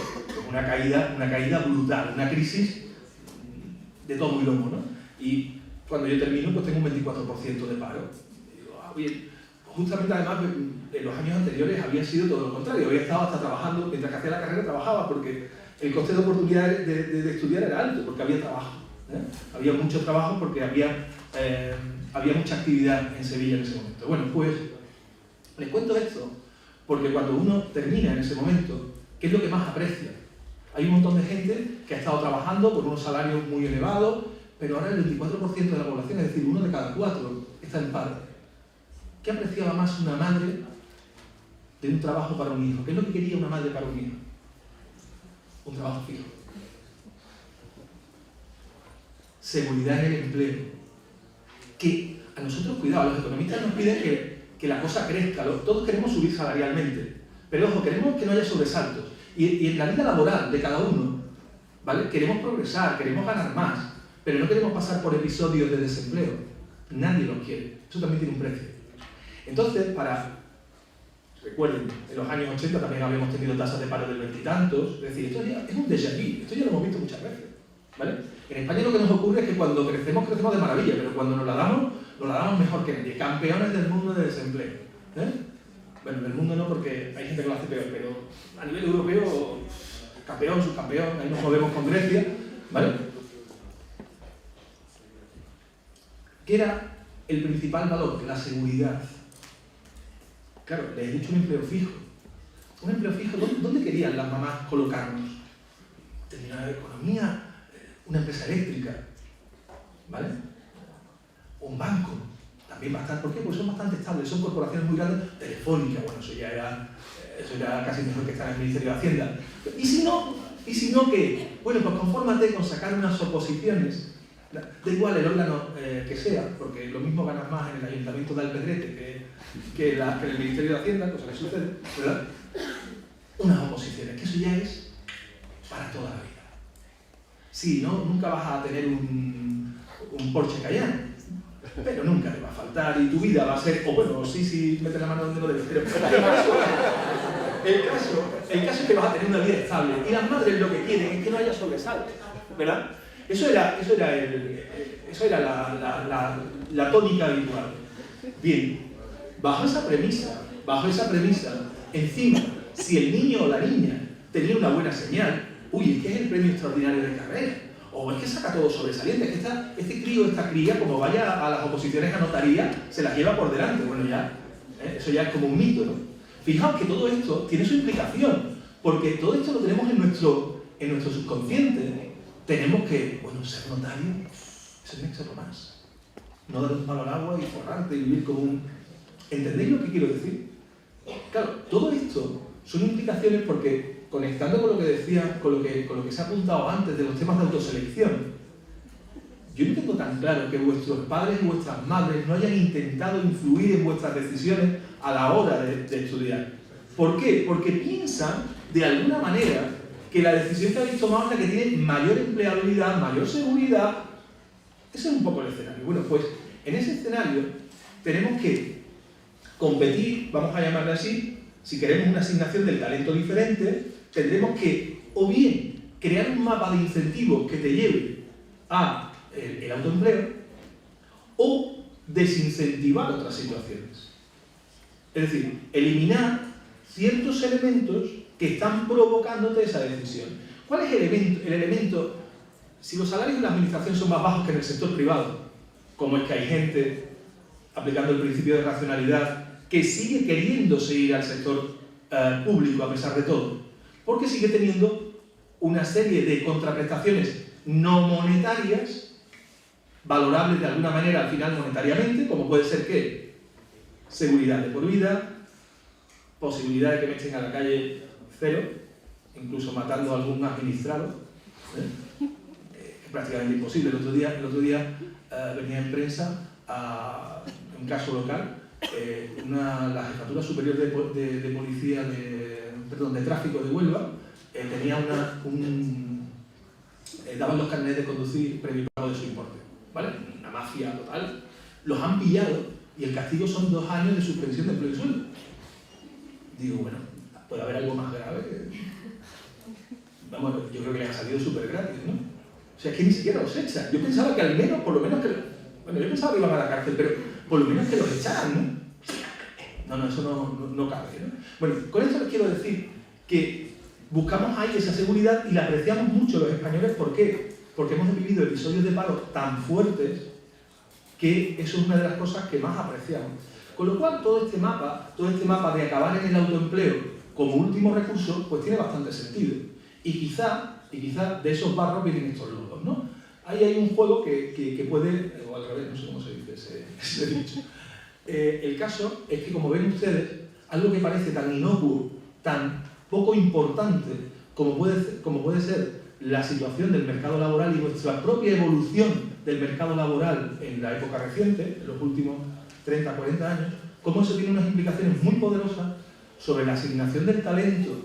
una caída brutal, una crisis de todo y lomo, ¿no? Y cuando yo termino, pues tengo un 24% de paro. Y digo, bien. Justamente además, en los años anteriores había sido todo lo contrario. Había estado hasta trabajando, mientras que hacía la carrera trabajaba, porque el coste de oportunidad de estudiar era alto, porque había trabajo. Había mucho trabajo porque había mucha actividad en Sevilla en ese momento. Bueno, pues les cuento esto porque cuando uno termina en ese momento, ¿qué es lo que más aprecia? Hay un montón de gente que ha estado trabajando por unos salarios muy elevados, pero ahora el 24% de la población, es decir, 1 de cada 4, está en paro. ¿Qué apreciaba más una madre de un trabajo para un hijo? ¿Qué es lo que quería una madre para un hijo? Un trabajo fijo. Seguridad en el empleo. Que a nosotros, cuidado, los economistas nos piden que la cosa crezca. Todos queremos subir salarialmente, pero ojo, queremos que no haya sobresaltos. Y en la vida laboral de cada uno, ¿vale? Queremos progresar, queremos ganar más, pero no queremos pasar por episodios de desempleo. Nadie los quiere. Eso también tiene un precio. Entonces, recuerden, en los años 80 también habíamos tenido tasas de paro del 20 y tantos, es decir, esto ya es un déjà vu, esto ya lo hemos visto muchas veces, ¿vale? En España lo que nos ocurre es que cuando crecemos de maravilla, pero cuando nos la damos mejor que nadie, campeones del mundo de desempleo, Bueno, del mundo no, porque hay gente que lo hace peor, pero a nivel europeo, campeón, subcampeón, ahí nos movemos con Grecia, ¿vale? ¿Qué era el principal valor? La seguridad. Claro, les he dicho un empleo fijo. Un empleo fijo, ¿dónde querían las mamás colocarnos? Terminar de economía, una empresa eléctrica, ¿vale? Un banco, también bastante. ¿Por qué? Porque son bastante estables, son corporaciones muy grandes. Telefónica, bueno, eso ya era casi mejor que estar en el Ministerio de Hacienda. ¿Y si no qué? Bueno, pues confórmate con sacar unas oposiciones. Da igual el órgano que sea, porque lo mismo ganas más en el Ayuntamiento de Alpedrete que en el Ministerio de Hacienda, cosa que sucede, ¿verdad? Unas oposiciones, que eso ya es para toda la vida. Sí, ¿no? Nunca vas a tener un Porsche Cayenne, pero nunca te va a faltar y tu vida va a ser, o bueno, sí, metes la mano donde no debes, pero el caso es que vas a tener una vida estable y las madres lo que quieren es que no haya sobresaltos, ¿verdad? Eso era la tónica habitual. Bien, bajo esa premisa, encima, si el niño o la niña tenía una buena señal, uy, es que es el premio extraordinario de carrera, o es que saca todo sobresaliente, es que este crío o esta cría, como vaya a las oposiciones a notaría, se las lleva por delante. Bueno, ya, eso ya es como un mito, ¿no? Fijaos que todo esto tiene su implicación, porque todo esto lo tenemos en nuestro subconsciente. Tenemos que, bueno, ser notario, eso tiene que ser lo más. No dar un palo al agua y forrarte y vivir como un... ¿Entendéis lo que quiero decir? Claro, todo esto son implicaciones porque, conectando con lo que decía, con lo que se ha apuntado antes de los temas de autoselección, yo no tengo tan claro que vuestros padres y vuestras madres no hayan intentado influir en vuestras decisiones a la hora de estudiar. ¿Por qué? Porque piensan, de alguna manera, que la decisión que habéis tomado es la que tiene mayor empleabilidad, mayor seguridad. Ese es un poco el escenario. Bueno, pues en ese escenario tenemos que competir, vamos a llamarle así. Si queremos una asignación del talento diferente, tendremos que, o bien, crear un mapa de incentivos que te lleve a el autoempleo, o desincentivar otras situaciones. Es decir, eliminar ciertos elementos que están provocándote esa decisión. ¿Cuál es el elemento? Si los salarios de la administración son más bajos que en el sector privado, como es que hay gente, aplicando el principio de racionalidad, que sigue queriéndose ir al sector público a pesar de todo, porque sigue teniendo una serie de contraprestaciones no monetarias, valorables de alguna manera al final monetariamente, como puede ser que seguridad de por vida, posibilidad de que me echen a la calle cero, incluso matando a algún administrado, es prácticamente imposible. El otro día venía en prensa un caso local, la Jefatura Superior de Policía de Tráfico de Huelva tenía daban los carnets de conducir previo pago de su importe, ¿vale? Una mafia total. Los han pillado y el castigo son 2 años de suspensión de empleo y sueldo. Digo, bueno, puede haber algo más grave. Vamos, yo creo que les ha salido súper gratis, ¿no? O sea, es que ni siquiera los echan. Yo pensaba que al menos, por lo menos que... Bueno, yo pensaba que iban a la cárcel, pero por lo menos que los echaran, ¿no? No, eso no cabe, ¿no? Bueno, con esto les quiero decir que buscamos ahí esa seguridad y la apreciamos mucho los españoles. ¿Por qué? Porque hemos vivido episodios de paro tan fuertes que eso es una de las cosas que más apreciamos. Con lo cual, todo este mapa de acabar en el autoempleo como último recurso, pues tiene bastante sentido. Y quizá de esos barros vienen estos lodos, ¿no? Ahí hay un juego que puede, o al revés, no sé cómo se dice ese dicho. El caso es que, como ven ustedes, algo que parece tan inocuo, tan poco importante como puede ser la situación del mercado laboral y nuestra propia evolución del mercado laboral en la época reciente, en los últimos 30, 40 años, cómo eso tiene unas implicaciones muy poderosas sobre la asignación del talento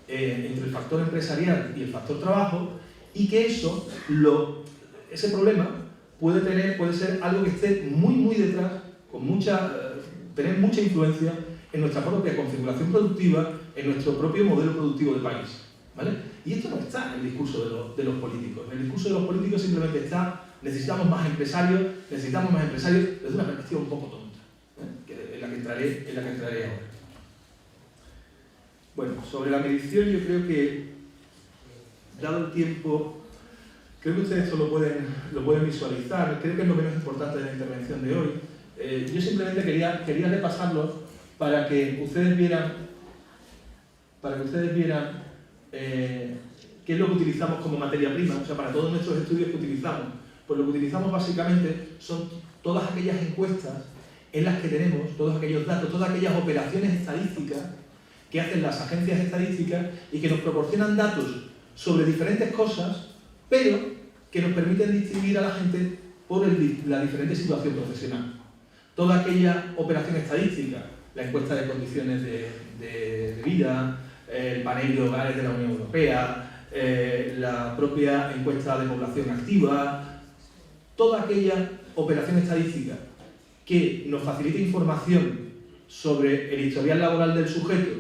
entre el factor empresarial y el factor trabajo, y que ese problema puede ser algo que esté muy detrás, tener mucha influencia en nuestra propia configuración productiva, en nuestro propio modelo productivo de país, ¿vale? Y esto no está en el discurso de los políticos. En el discurso de los políticos simplemente está: necesitamos más empresarios, desde una perspectiva un poco tonta, en la que entraré ahora. Bueno, sobre la medición, yo creo que, dado el tiempo, creo que ustedes esto lo pueden visualizar. Creo que es lo menos importante de la intervención de hoy. Yo simplemente quería repasarlo para que ustedes vieran qué es lo que utilizamos como materia prima. O sea, para todos nuestros estudios que utilizamos, pues lo que utilizamos básicamente son todas aquellas encuestas en las que tenemos todos aquellos datos, todas aquellas operaciones estadísticas que hacen las agencias estadísticas y que nos proporcionan datos sobre diferentes cosas, pero que nos permiten distinguir a la gente por la diferente situación profesional. Toda aquella operación estadística, la encuesta de condiciones de vida, el panel de hogares de la Unión Europea, la propia encuesta de población activa, toda aquella operación estadística que nos facilite información sobre el historial laboral del sujeto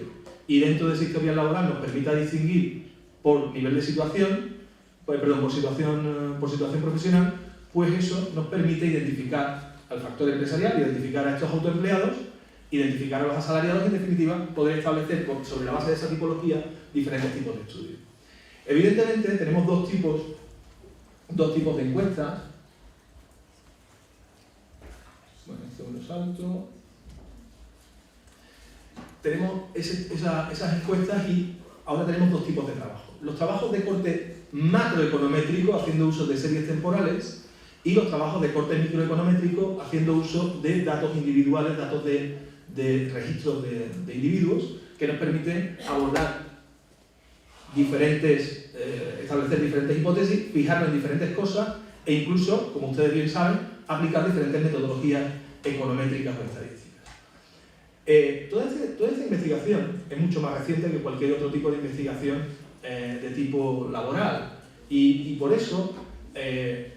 y dentro de ese historial laboral nos permita distinguir por nivel de situación, por situación profesional, pues eso nos permite identificar al factor empresarial, identificar a estos autoempleados, identificar a los asalariados y, en definitiva, poder establecer sobre la base de esa tipología diferentes tipos de estudios. Evidentemente, tenemos dos tipos de encuestas. Bueno, esto me lo salto. Tenemos esas encuestas y ahora tenemos dos tipos de trabajo. Los trabajos de corte macroeconométrico, haciendo uso de series temporales, y los trabajos de corte microeconométrico, haciendo uso de datos individuales, datos de registros de individuos, que nos permiten abordar establecer diferentes hipótesis, fijarnos en diferentes cosas e incluso, como ustedes bien saben, aplicar diferentes metodologías econométricas o estadísticas. Toda esta investigación es mucho más reciente que cualquier otro tipo de investigación de tipo laboral y por eso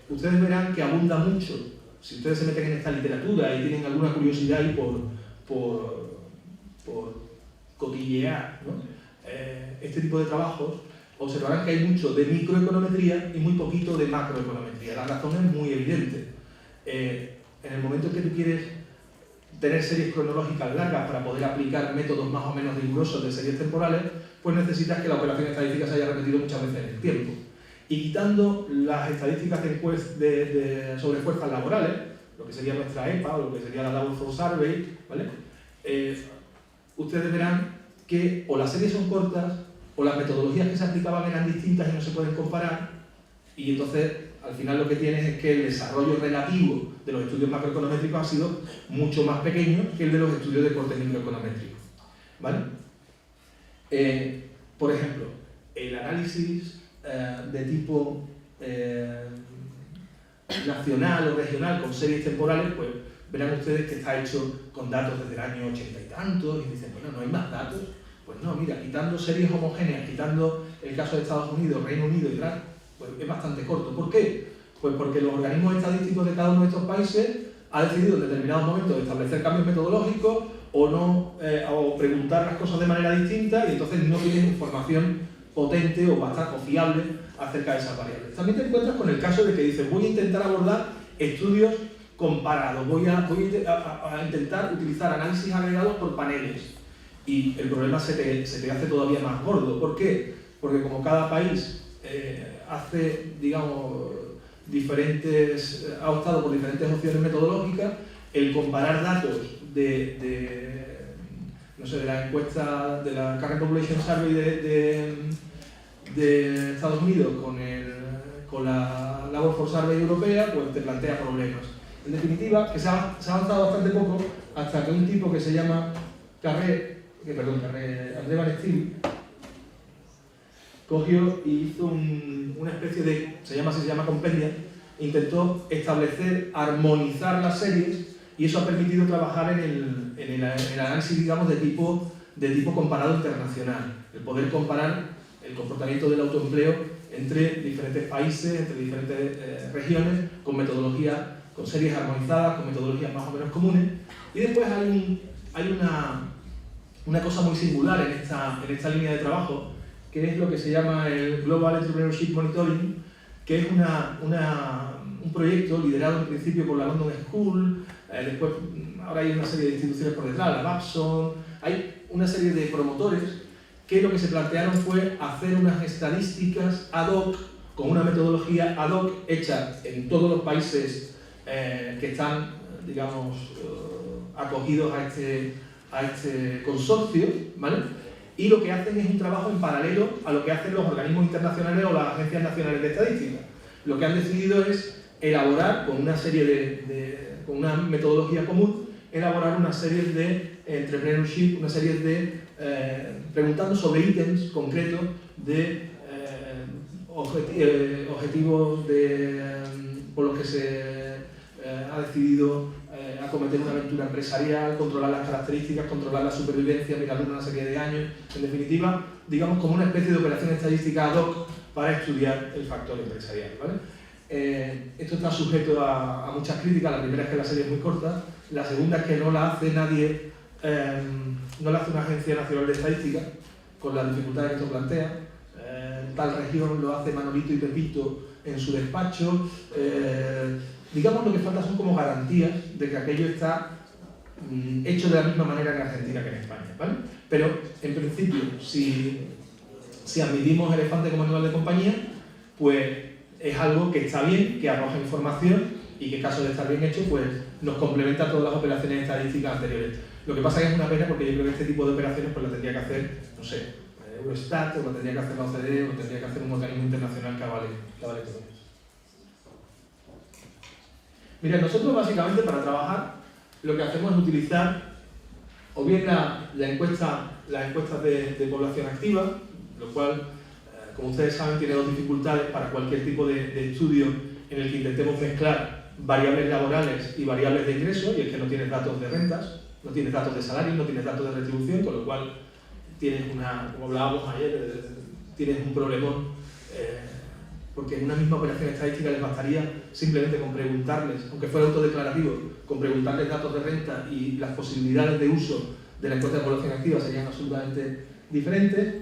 ustedes verán que abunda mucho. Si ustedes se meten en esta literatura y tienen alguna curiosidad y por cotillear, ¿no? Este tipo de trabajos, observarán que hay mucho de microeconometría y muy poquito de macroeconometría. La razón es muy evidente. En el momento en que tú quieres tener series cronológicas largas para poder aplicar métodos más o menos rigurosos de series temporales, pues necesitas que la operación estadística se haya repetido muchas veces en el tiempo. Y quitando las estadísticas sobre fuerzas laborales, lo que sería nuestra EPA o lo que sería la Labor Force Survey, ¿vale? Ustedes verán que o las series son cortas o las metodologías que se aplicaban eran distintas y no se pueden comparar, y entonces al final lo que tienes es que el desarrollo relativo de los estudios macroeconométricos ha sido mucho más pequeño que el de los estudios de corte microeconométrico, ¿vale? Por ejemplo, el análisis de tipo nacional o regional con series temporales, pues verán ustedes que está hecho con datos desde el año 80 y tantos, y dicen, bueno, no hay más datos. Pues no, mira, quitando series homogéneas, quitando el caso de Estados Unidos, Reino Unido y tal, pues es bastante corto. ¿Por qué? Pues porque los organismos estadísticos de cada uno de estos países ha decidido en determinados momentos establecer cambios metodológicos o no, o preguntar las cosas de manera distinta, y entonces no tienen información potente o bastante fiable acerca de esas variables. También te encuentras con el caso de que dices, voy a intentar abordar estudios comparados, voy a intentar utilizar análisis agregados por paneles. Y el problema se te hace todavía más gordo. ¿Por qué? Porque como cada país hace, digamos, ha optado por diferentes opciones metodológicas, el comparar datos de la encuesta de la Current Population Survey de Estados Unidos con la Labor Force Survey europea, pues te plantea problemas. En definitiva, que se ha avanzado bastante poco hasta que un tipo que se llama André Van Steel cogió y hizo una especie de, se llama compendia, intentó establecer, armonizar las series, y eso ha permitido trabajar en el análisis, digamos, de tipo comparado internacional, el poder comparar el comportamiento del autoempleo entre diferentes países, entre diferentes regiones, con metodologías, con series armonizadas, con metodologías más o menos comunes. Y después hay una cosa muy singular en esta línea de trabajo, que es lo que se llama el Global Entrepreneurship Monitoring, que es un proyecto liderado en principio por la London School, después ahora hay una serie de instituciones por detrás, la Babson, hay una serie de promotores que lo que se plantearon fue hacer unas estadísticas ad hoc, con una metodología ad hoc hecha en todos los países que están, digamos, acogidos a este consorcio, ¿vale? Y lo que hacen es un trabajo en paralelo a lo que hacen los organismos internacionales o las agencias nacionales de estadística. Lo que han decidido es elaborar, con una metodología común, elaborar una serie de entrepreneurship, una serie de preguntando sobre ítems concretos de objetivos por los que se ha decidido acometer una aventura empresarial, controlar las características, controlar la supervivencia, mirarlo en una serie de años, en definitiva, digamos, como una especie de operación estadística ad hoc para estudiar el factor empresarial, ¿vale? Esto está sujeto a muchas críticas. La primera es que la serie es muy corta, La segunda es que no la hace nadie, no la hace una agencia nacional de estadística, con las dificultades que esto plantea. Tal región lo hace Manolito y Pepito en su despacho. Digamos, lo que falta son como garantías de que aquello está hecho de la misma manera en Argentina que en España, ¿vale? Pero, en principio, si admitimos elefante como animal de compañía, pues es algo que está bien, que arroja información y que en caso de estar bien hecho, pues nos complementa todas las operaciones estadísticas anteriores. Lo que pasa es que es una pena porque yo creo que este tipo de operaciones pues lo tendría que hacer, no sé, Eurostat, o lo tendría que hacer la OCDE, o lo tendría que hacer un organismo internacional que avale todo eso. Mira, nosotros básicamente para trabajar lo que hacemos es utilizar o bien las encuestas de población activa, lo cual, como ustedes saben, tiene dos dificultades para cualquier tipo de estudio en el que intentemos mezclar variables laborales y variables de ingresos, y es que no tienes datos de rentas, no tienes datos de salarios, no tienes datos de retribución, con lo cual tienes como hablábamos ayer, tienes un problemón, porque en una misma operación estadística les bastaría simplemente con preguntarles, aunque fuera autodeclarativo, con preguntarles datos de renta, y las posibilidades de uso de la encuesta de población activa serían absolutamente diferentes.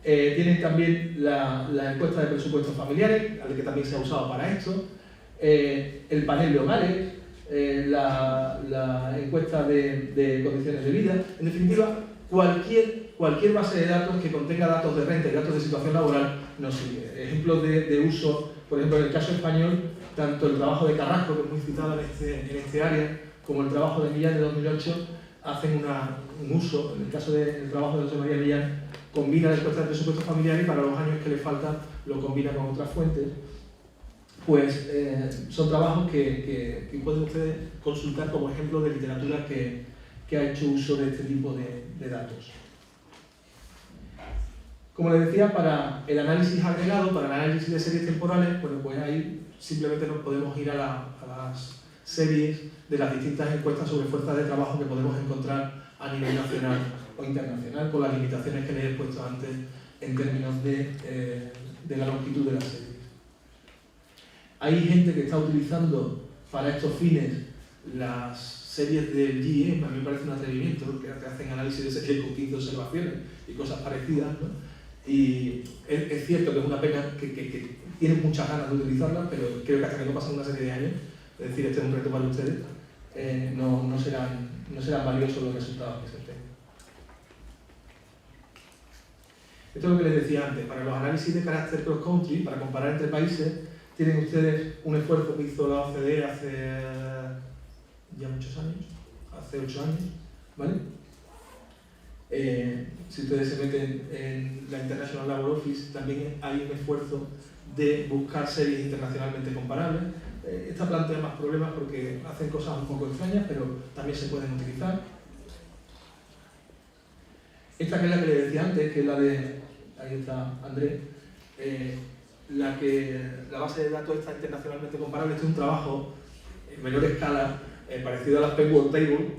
Tienen también la encuesta de presupuestos familiares, que también se ha usado para esto, el panel de hogares, la encuesta de condiciones de vida. En definitiva, cualquier base de datos que contenga datos de renta y datos de situación laboral nos sirve. Ejemplos de uso, por ejemplo, en el caso español, tanto el trabajo de Carrasco, que es muy citado en este área, como el trabajo de Millán de 2008, hacen un uso. En el caso del trabajo de José María Millán, combina la encuesta de presupuestos familiares y para los años que le faltan lo combina con otras fuentes. Pues son trabajos que pueden ustedes consultar como ejemplo de literatura que ha hecho uso de este tipo de datos. Como les decía, para el análisis agregado, para el análisis de series temporales, bueno, pues ahí simplemente nos podemos ir a las series de las distintas encuestas sobre fuerzas de trabajo que podemos encontrar a nivel nacional o internacional, con las limitaciones que les he puesto antes en términos de la longitud de las series. Hay gente que está utilizando para estos fines las series del GIEM, a mí me parece un atrevimiento, porque hacen análisis de series con 15 observaciones y cosas parecidas, ¿no? Y es cierto que es una pena que tienen muchas ganas de utilizarlas, pero creo que hasta que no pasen una serie de años, es decir, este es un reto para ustedes, no serán valiosos los resultados que se obtengan. Esto es lo que les decía antes, para los análisis de carácter cross-country, para comparar entre países, tienen ustedes un esfuerzo que hizo la OCDE hace ya muchos años, hace 8 años, ¿vale? Si ustedes se meten en la International Labour Office, también hay un esfuerzo de buscar series internacionalmente comparables. Esta plantea más problemas porque hacen cosas un poco extrañas, pero también se pueden utilizar. Esta que es la que les decía antes, que es la de, ahí está Andrés, la base de datos está internacionalmente comparable. Este es un trabajo en menor escala, parecido a las Pegboard Table,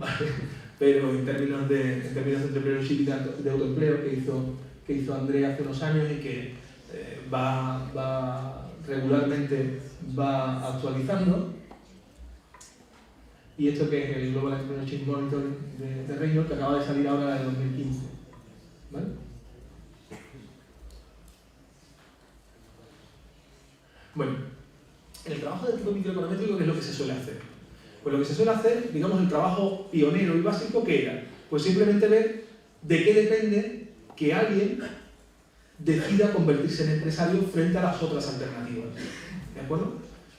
pero en términos de entrepreneurship y de autoempleo que hizo Andrés hace unos años y que regularmente va actualizando. Y esto que es el Global Entrepreneurship Monitor de Reynolds, que acaba de salir ahora, la de 2015. ¿Vale? Bueno, en el trabajo de tipo microeconométrico, ¿qué es lo que se suele hacer? Pues lo que se suele hacer, digamos, el trabajo pionero y básico, ¿qué era? Pues simplemente ver de qué depende que alguien decida convertirse en empresario frente a las otras alternativas. ¿De acuerdo?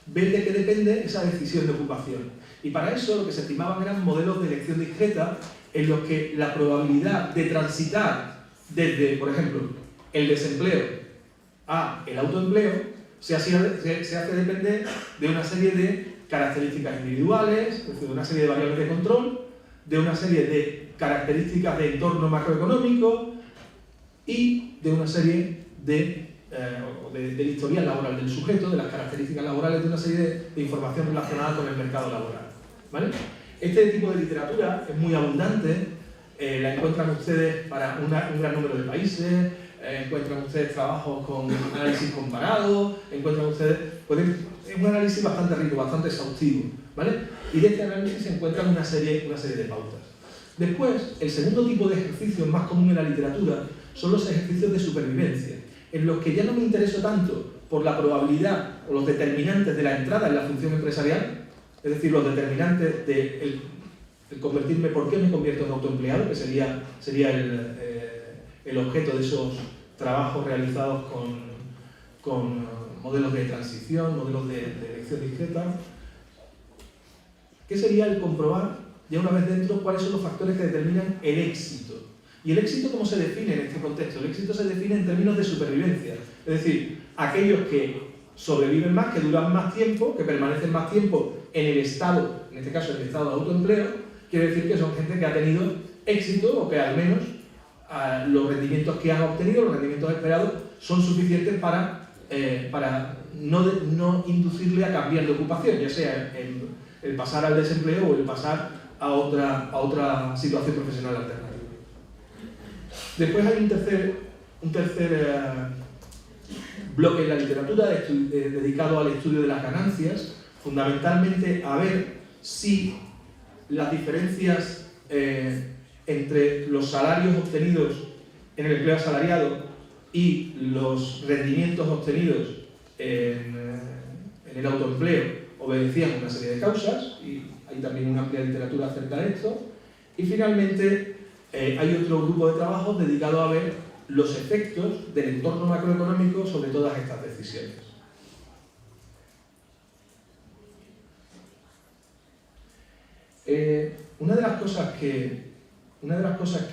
Ver de qué depende esa decisión de ocupación. Y para eso lo que se estimaban eran modelos de elección discreta en los que la probabilidad de transitar desde, por ejemplo, el desempleo a el autoempleo se hace depender de una serie de características individuales, es decir, de una serie de variables de control, de una serie de características de entorno macroeconómico y de una serie del historial laboral del sujeto, de las características laborales, de una serie de información relacionada con el mercado laboral. ¿Vale? Este tipo de literatura es muy abundante, la encuentran ustedes para un gran número de países, encuentran ustedes trabajos con análisis comparado, encuentran ustedes... es un análisis bastante rico, bastante exhaustivo, ¿vale? Y de este análisis se encuentran una serie de pautas. Después, el segundo tipo de ejercicios más común en la literatura son los ejercicios de supervivencia, en los que ya no me intereso tanto por la probabilidad o los determinantes de la entrada en la función empresarial, es decir, los determinantes de el convertirme, por qué me convierto en autoempleado, que sería el objeto de esos trabajos realizados con modelos de transición, modelos de elección discreta, que sería el comprobar, ya una vez dentro, cuáles son los factores que determinan el éxito. ¿Y el éxito cómo se define en este contexto? El éxito se define en términos de supervivencia, es decir, aquellos que sobreviven más, que duran más tiempo, que permanecen más tiempo en el estado, en este caso en el estado de autoempleo, quiere decir que son gente que ha tenido éxito o que al menos los rendimientos que han obtenido, los rendimientos esperados, son suficientes para no inducirle a cambiar de ocupación, ya sea el pasar al desempleo o el pasar a otra situación profesional alternativa. Después hay un tercer bloque en la literatura dedicado al estudio de las ganancias, fundamentalmente a ver si las diferencias entre los salarios obtenidos en el empleo asalariado y los rendimientos obtenidos en el autoempleo obedecían a una serie de causas, y hay también una amplia literatura acerca de esto. Y finalmente hay otro grupo de trabajos dedicado a ver los efectos del entorno macroeconómico sobre todas estas decisiones. Una de las cosas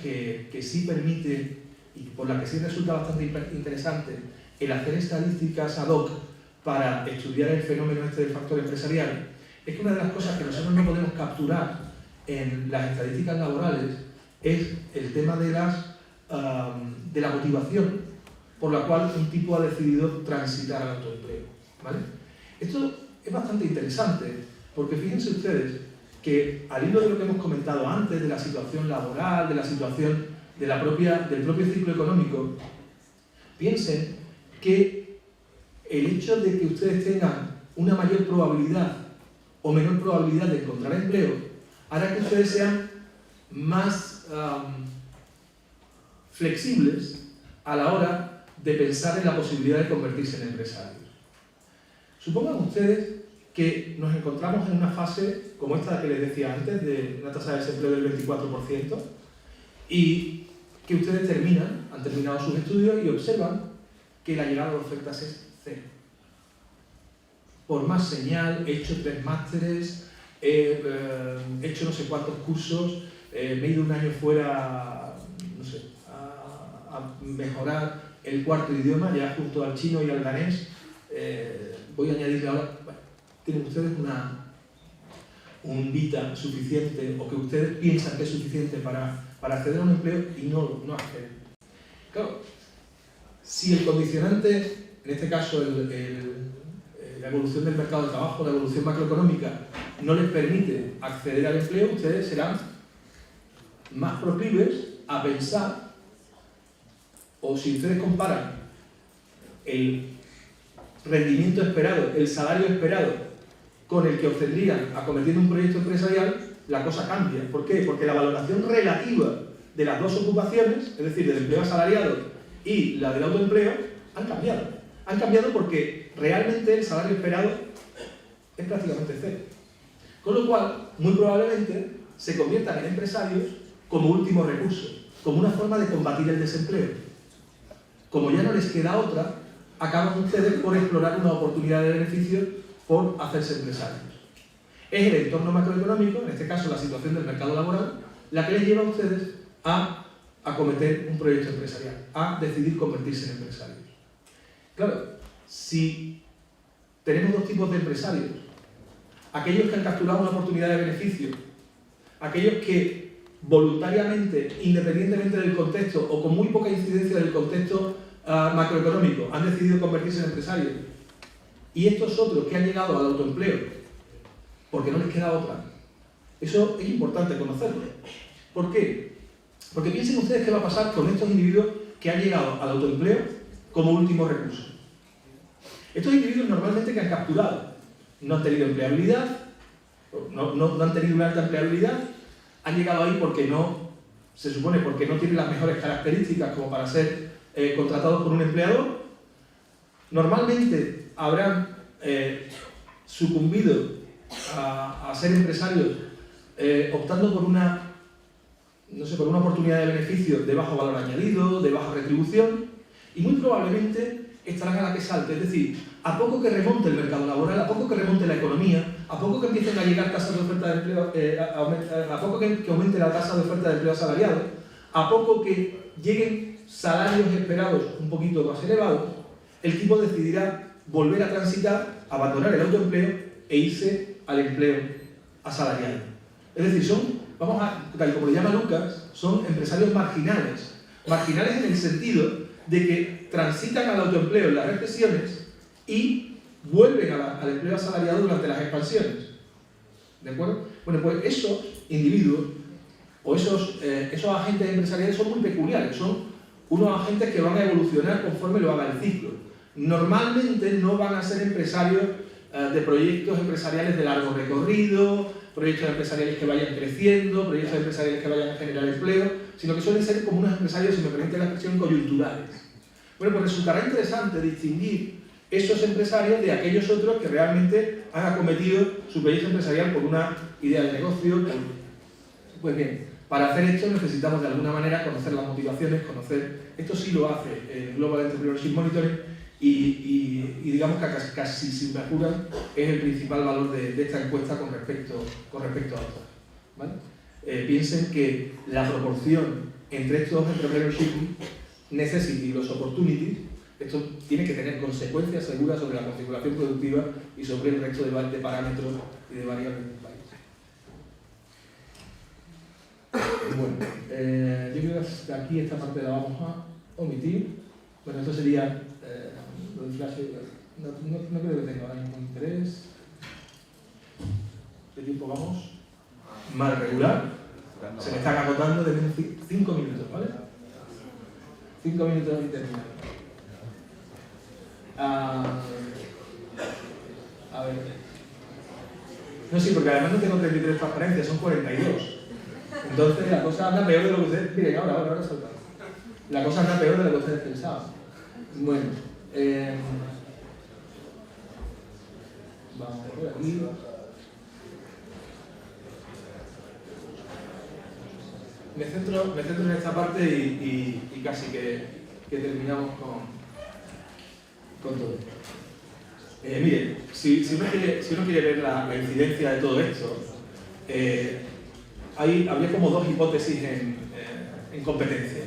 que sí permite y por la que sí resulta bastante interesante el hacer estadísticas ad hoc para estudiar el fenómeno del factor empresarial es que una de las cosas que nosotros no podemos capturar en las estadísticas laborales es el tema de la motivación por la cual un tipo ha decidido transitar al autoempleo, ¿vale? Esto es bastante interesante porque fíjense ustedes que al hilo de lo que hemos comentado antes, de la situación laboral, de la situación del propio ciclo económico, piensen que el hecho de que ustedes tengan una mayor probabilidad o menor probabilidad de encontrar empleo hará que ustedes sean más flexibles a la hora de pensar en la posibilidad de convertirse en empresarios. Supongan ustedes que nos encontramos en una fase como esta que les decía antes, de una tasa de desempleo del 24%, y que ustedes han terminado sus estudios y observan que la llegada de ofertas es cero. Por más señal, he hecho 3 másteres, he hecho no sé cuántos cursos, me he ido un año fuera, no sé, a mejorar el 4º idioma, ya junto al chino y al danés. Voy a añadirle ahora, bueno, tienen ustedes un vita suficiente, o que ustedes piensan que es suficiente para acceder a un empleo y no acceden. Claro, si el condicionante, en este caso la evolución del mercado de trabajo, la evolución macroeconómica, no les permite acceder al empleo, ustedes serán más proclives a pensar, o si ustedes comparan el rendimiento esperado, el salario esperado, con el que obtendrían acometiendo un proyecto empresarial, la cosa cambia. ¿Por qué? Porque la valoración relativa de las dos ocupaciones, es decir, del empleo asalariado y la del autoempleo, han cambiado. Han cambiado porque realmente el salario esperado es prácticamente cero. Con lo cual, muy probablemente, se conviertan en empresarios como último recurso, como una forma de combatir el desempleo. Como ya no les queda otra, acaban ustedes por explorar una oportunidad de beneficio por hacerse empresarios. Es el entorno macroeconómico, en este caso la situación del mercado laboral, la que les lleva a ustedes a acometer un proyecto empresarial, a decidir convertirse en empresarios. Claro, si tenemos dos tipos de empresarios, aquellos que han capturado una oportunidad de beneficio, aquellos que voluntariamente, independientemente del contexto o con muy poca incidencia del contexto macroeconómico, han decidido convertirse en empresarios, y estos otros que han llegado al autoempleo porque no les queda otra, eso es importante conocerlo. ¿Por qué? Porque piensen ustedes qué va a pasar con estos individuos que han llegado al autoempleo como último recurso. Estos individuos normalmente que han capturado no han tenido empleabilidad, no han tenido una alta empleabilidad, han llegado ahí porque no, se supone, porque no tienen las mejores características como para ser contratados por un empleador. Normalmente habrán sucumbido a ser empresarios optando por una, no sé, por una oportunidad de beneficio de bajo valor añadido, de baja retribución, y muy probablemente estarán a la que salte. Es decir, a poco que remonte el mercado laboral, a poco que remonte la economía, a poco que empiecen a llegar tasas de oferta de empleo, a poco que aumente la tasa de oferta de empleo asalariado, a poco que lleguen salarios esperados un poquito más elevados, el tipo decidirá volver a transitar, abandonar el autoempleo e irse al empleo asalariado. Es decir, son, tal como lo llama Lucas, son empresarios marginales. Marginales en el sentido de que transitan al autoempleo en las recesiones y vuelven al empleo asalariado durante las expansiones. ¿De acuerdo? Bueno, pues esos individuos o esos agentes empresariales son muy peculiares, son unos agentes que van a evolucionar conforme lo haga el ciclo. Normalmente no van a ser empresarios de proyectos empresariales de largo recorrido, proyectos empresariales que vayan creciendo, proyectos empresariales que vayan a generar empleo, sino que suelen ser como unos empresarios, si me permite la expresión, coyunturales. Bueno, pues resultará interesante distinguir esos empresarios de aquellos otros que realmente han acometido su proyecto empresarial por una idea de negocio. Pues bien, para hacer esto necesitamos de alguna manera conocer las motivaciones, esto sí lo hace el Global Entrepreneurship Monitoring y digamos que casi sin locura es el principal valor de esta encuesta con respecto a otras. ¿Vale? Piensen que la proporción entre estos entrepreneurship necessity y los opportunities, esto tiene que tener consecuencias seguras sobre la configuración productiva y sobre el resto de parámetros y de variables del país. Bueno, yo creo que hasta aquí esta parte la vamos a omitir. Bueno, esto sería lo del flash. No creo que tenga ahora ningún interés. ¿Qué tiempo vamos? Mal regular. Se me están agotando de 5 minutos, ¿vale? 5 minutos y terminamos. A ver. No, sí, porque además no tengo 33 transparencias, son 42. Entonces la cosa anda peor de lo que ustedes... Miren, ahora salta. La cosa anda peor de lo que ustedes pensaban. Bueno, vamos por aquí. Me centro en esta parte y casi que terminamos con todo. Miren, si uno quiere ver la incidencia de todo esto, habría como dos hipótesis en competencia.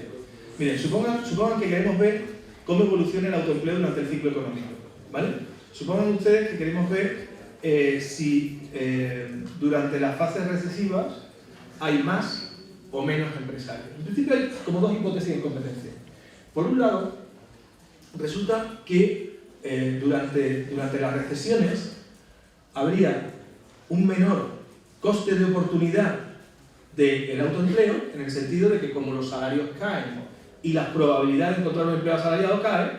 Miren, supongan que queremos ver cómo evoluciona el autoempleo durante el ciclo económico, ¿vale? Supongan ustedes que queremos ver si durante las fases recesivas hay más o menos empresarios. En principio hay como dos hipótesis en competencia. Por un lado, resulta que durante las recesiones habría un menor coste de oportunidad del autoempleo, en el sentido de que como los salarios caen y las probabilidades de encontrar un empleo asalariado caen,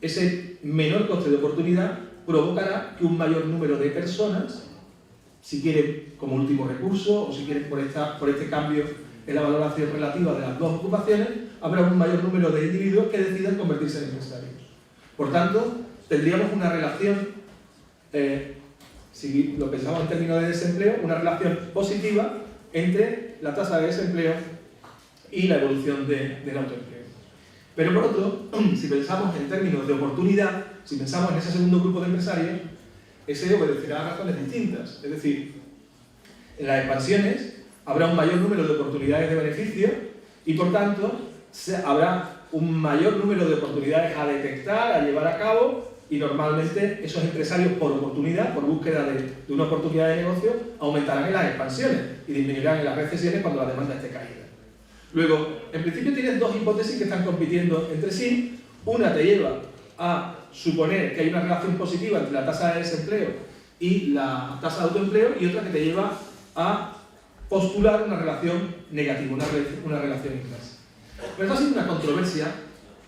ese menor coste de oportunidad provocará que un mayor número de personas, si quieren como último recurso o si quieren por este cambio en la valoración relativa de las dos ocupaciones, habrá un mayor número de individuos que decidan convertirse en empresarios. Por tanto, tendríamos una relación, si lo pensamos en términos de desempleo, una relación positiva entre la tasa de desempleo y la evolución del autoempleo. Pero por otro, si pensamos en términos de oportunidad, si pensamos en ese segundo grupo de empresarios, ese obedecerá a razones distintas. Es decir, en las expansiones habrá un mayor número de oportunidades de beneficio y por tanto habrá un mayor número de oportunidades a detectar, a llevar a cabo, y normalmente esos empresarios por oportunidad, por búsqueda de una oportunidad de negocio, aumentarán en las expansiones y disminuirán en las recesiones cuando la demanda esté caída. Luego, en principio tienes dos hipótesis que están compitiendo entre sí. Una te lleva a suponer que hay una relación positiva entre la tasa de desempleo y la tasa de autoempleo, y otra que te lleva a postular una relación negativa, una relación inversa. Pero esto ha sido una controversia,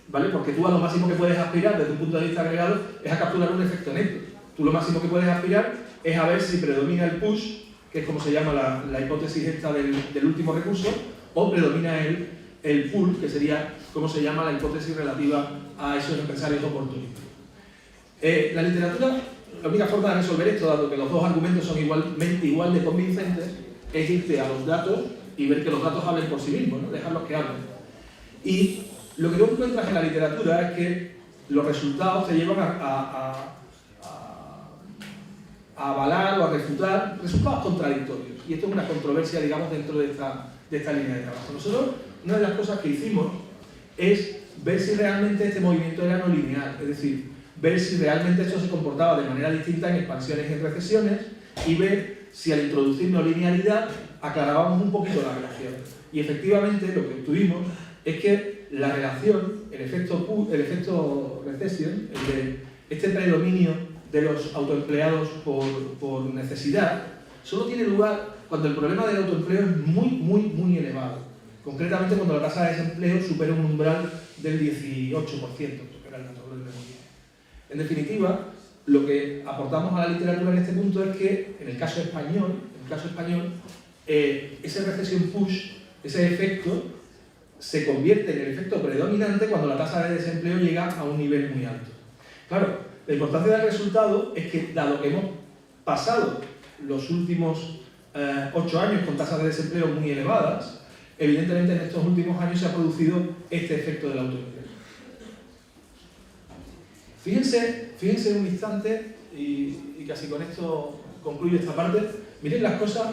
¿vale? Porque tú a lo máximo que puedes aspirar desde un punto de vista agregado es a capturar un efecto neto. Tú lo máximo que puedes aspirar es a ver si predomina el push, que es como se llama la hipótesis esta del último recurso, o predomina el pull, que sería como se llama la hipótesis relativa a esos empresarios oportunistas. La literatura, la única forma de resolver esto, dado que los dos argumentos son igual de convincentes, es irte a los datos y ver que los datos hablen por sí mismos, ¿no? Dejarlos que hablen. Y lo que tú encuentras en la literatura es que los resultados te llevan a avalar o a refutar resultados contradictorios. Y esto es una controversia, digamos, dentro de esta línea de trabajo. Nosotros, una de las cosas que hicimos es ver si realmente este movimiento era no lineal, es decir, ver si realmente esto se comportaba de manera distinta en expansiones y en recesiones, y ver si al introducir no linealidad aclarábamos un poquito la relación. Y efectivamente lo que obtuvimos es que la relación, el efecto recesión, el de este predominio de los autoempleados por necesidad, solo tiene lugar cuando el problema del autoempleo es muy elevado. Concretamente cuando la tasa de desempleo supera un umbral del 18%, que era el dato del memoria. En definitiva, lo que aportamos a la literatura en este punto es que, en el caso español, ese recesión push, ese efecto, se convierte en el efecto predominante cuando la tasa de desempleo llega a un nivel muy alto. Claro, la importancia del resultado es que, dado que hemos pasado los últimos 8 años con tasas de desempleo muy elevadas, evidentemente en estos últimos años se ha producido este efecto del autoempleo. Fíjense un instante, y casi con esto concluyo esta parte. Miren las cosas,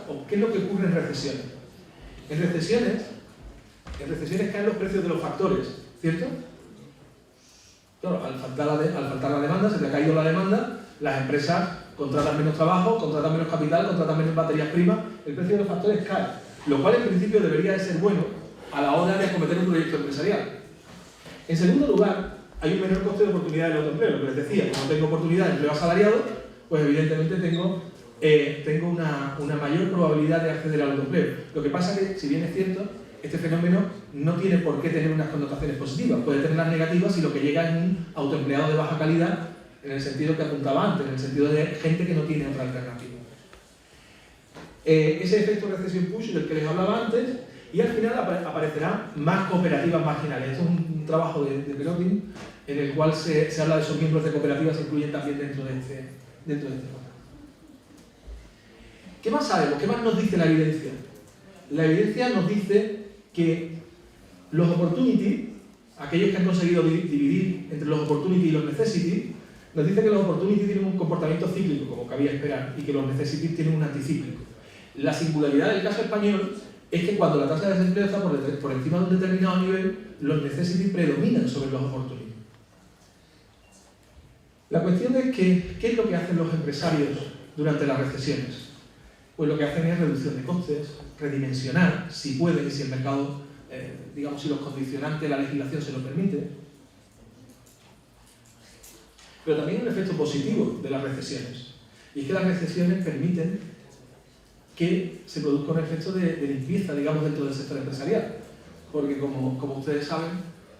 o qué es lo que ocurre en recesiones. En recesiones caen los precios de los factores, ¿cierto? Claro, al faltar la demanda, se te ha caído la demanda, las empresas contratan menos trabajo, contratan menos capital, contratan menos materias primas, el precio de los factores cae, lo cual en principio debería de ser bueno a la hora de acometer un proyecto empresarial. En segundo lugar, hay un menor coste de oportunidad del autoempleo, lo que les decía, como tengo oportunidad de empleo asalariado, pues evidentemente tengo una mayor probabilidad de acceder al autoempleo. Lo que pasa es que, si bien es cierto, este fenómeno no tiene por qué tener unas connotaciones positivas, puede tener las negativas si lo que llega es un autoempleado de baja calidad, en el sentido que apuntaba antes, en el sentido de gente que no tiene otra alternativa. Ese efecto recesión push del que les hablaba antes, y al final aparecerán más cooperativas marginales. Esto es un trabajo de Perotin, en el cual se habla de esos miembros de cooperativas que se incluyen también dentro de este tema. ¿Qué más sabemos? ¿Qué más nos dice la evidencia? La evidencia nos dice que los opportunity, aquellos que han conseguido dividir entre los opportunity y los necessity, nos dice que los opportunity tienen un comportamiento cíclico, como cabía esperar, y que los necessity tienen un anticíclico. La singularidad del caso español es que cuando la tasa de desempleo está por encima de un determinado nivel, los necessity predominan sobre los opportunity. La cuestión es que, ¿qué es lo que hacen los empresarios durante las recesiones? Pues lo que hacen es reducción de costes, redimensionar, si pueden y si el mercado, digamos, si los condicionantes, la legislación se lo permite. Pero también hay un efecto positivo de las recesiones, y es que las recesiones permiten que se produzca un efecto de limpieza, digamos, dentro del sector empresarial. Porque, como ustedes saben,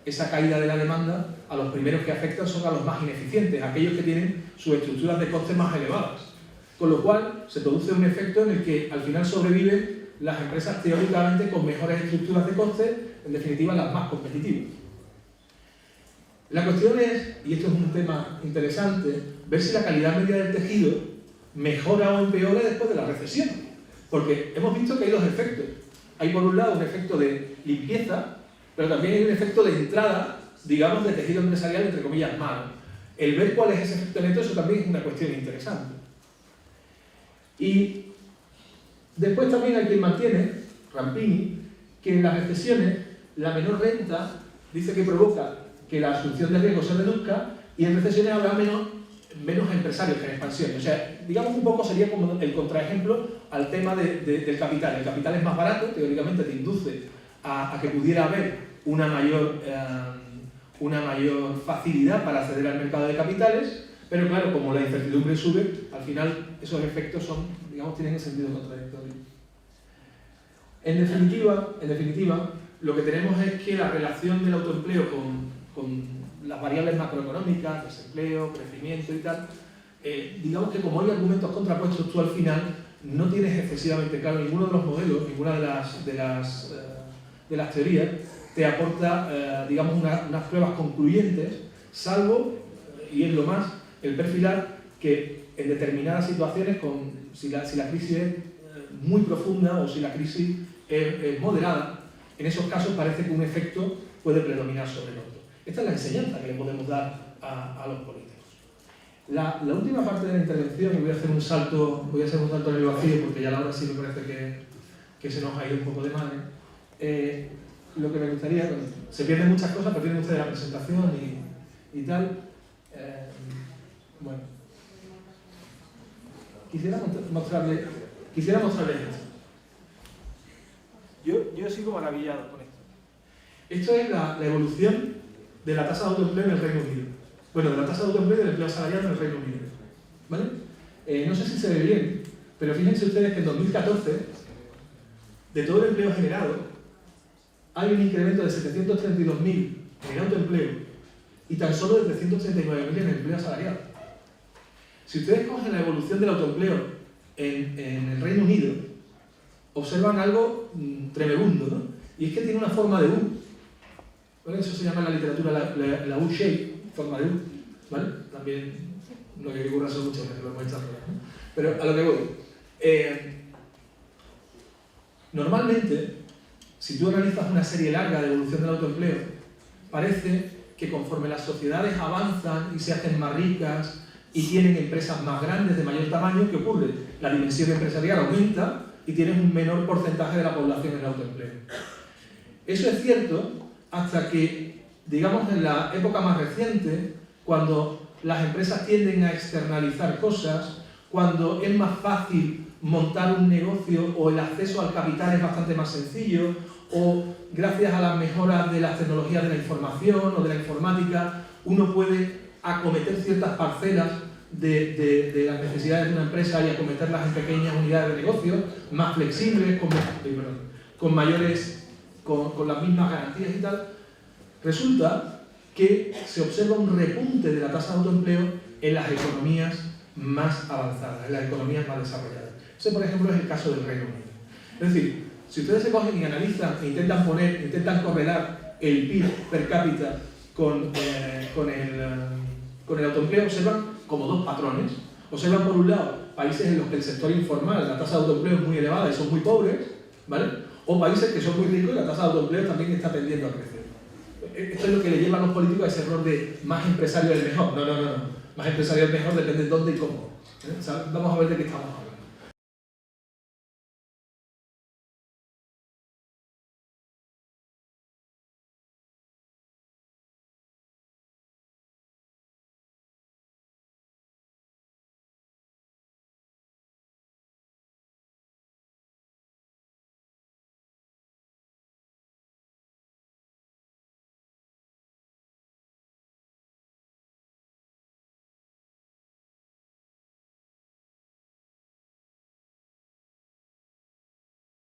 esa caída de la demanda, a los primeros que afectan son a los más ineficientes, aquellos que tienen sus estructuras de costes más elevadas. Con lo cual, se produce un efecto en el que al final sobreviven las empresas teóricamente con mejores estructuras de costes, en definitiva las más competitivas. La cuestión es, y esto es un tema interesante, ver si la calidad media del tejido mejora o empeora después de la recesión. Porque hemos visto que hay dos efectos. Hay por un lado un efecto de limpieza, pero también hay un efecto de entrada, digamos, de tejido empresarial, entre comillas, malo. El ver cuál es ese efecto neto, eso también es una cuestión interesante. Y después también hay quien mantiene, Rampini, que en las recesiones la menor renta dice que provoca que la asunción de riesgo se reduzca, y en recesiones habrá menos empresarios que en expansión. O sea, digamos un poco sería como el contraejemplo al tema del capital. El capital es más barato, teóricamente te induce a que pudiera haber una mayor facilidad para acceder al mercado de capitales, pero claro, como la incertidumbre sube, al final esos efectos tienen un sentido contradictorio. En definitiva, lo que tenemos es que la relación del autoempleo con las variables macroeconómicas, desempleo, crecimiento y tal, digamos que como hay argumentos contrapuestos, tú al final no tienes excesivamente claro ninguno de los modelos, ninguna de las teorías te aporta, digamos, unas pruebas concluyentes, salvo, y es lo más, el perfilar que en determinadas situaciones, si la crisis es muy profunda o si la crisis es moderada, en esos casos parece que un efecto puede predominar sobre el otro. Esta es la enseñanza que le podemos dar a los políticos. La última parte de la intervención, y voy a hacer un salto en el vacío porque ya la hora sí me parece que se nos ha ido un poco de madre. Lo que me gustaría, se pierden muchas cosas, pero pierden ustedes la presentación y tal. Bueno, quisiera mostrarles esto. Yo sigo maravillado con esto. Esto es la evolución de la tasa de autoempleo en el Reino Unido. Bueno, de la tasa de autoempleo y del empleo asalariado en el Reino Unido. ¿Vale? No sé si se ve bien, pero fíjense ustedes que en 2014, de todo el empleo generado, hay un incremento de 732.000 en el autoempleo y tan solo de 339.000 en el empleo asalariado. Si ustedes cogen la evolución del autoempleo en el Reino Unido, observan algo tremebundo, ¿no? Y es que tiene una forma de U. ¿Vale? Eso se llama en la literatura la U-shape, forma de U. ¿Vale? También no hay que currarse mucho, que lo hemos echado, ¿no? Pero a lo que voy. Normalmente, si tú analizas una serie larga de evolución del autoempleo, parece que conforme las sociedades avanzan y se hacen más ricas y tienen empresas más grandes, de mayor tamaño, ¿qué ocurre? La dimensión empresarial aumenta y tienes un menor porcentaje de la población en el autoempleo. Eso es cierto hasta que, digamos, en la época más reciente, cuando las empresas tienden a externalizar cosas, cuando es más fácil montar un negocio o el acceso al capital es bastante más sencillo, o gracias a las mejoras de las tecnologías de la información o de la informática, uno puede acometer ciertas parcelas de las necesidades de una empresa y acometerlas en pequeñas unidades de negocio, más flexibles, con las mismas garantías y tal. Resulta que se observa un repunte de la tasa de autoempleo en las economías más avanzadas, en las economías más desarrolladas. Ese, por ejemplo, es el caso del Reino Unido. Es decir, si ustedes se cogen y analizan e intentan correlar el PIB per cápita con el autoempleo, observan como dos patrones. Observan, por un lado, países en los que el sector informal, la tasa de autoempleo es muy elevada y son muy pobres, ¿vale? O países que son muy ricos y la tasa de autoempleo también está tendiendo a crecer. Esto es lo que le lleva a los políticos a ese error de más empresario es mejor. No. Más empresario es mejor, depende de dónde y cómo. O sea, vamos a ver de qué estamos hablando.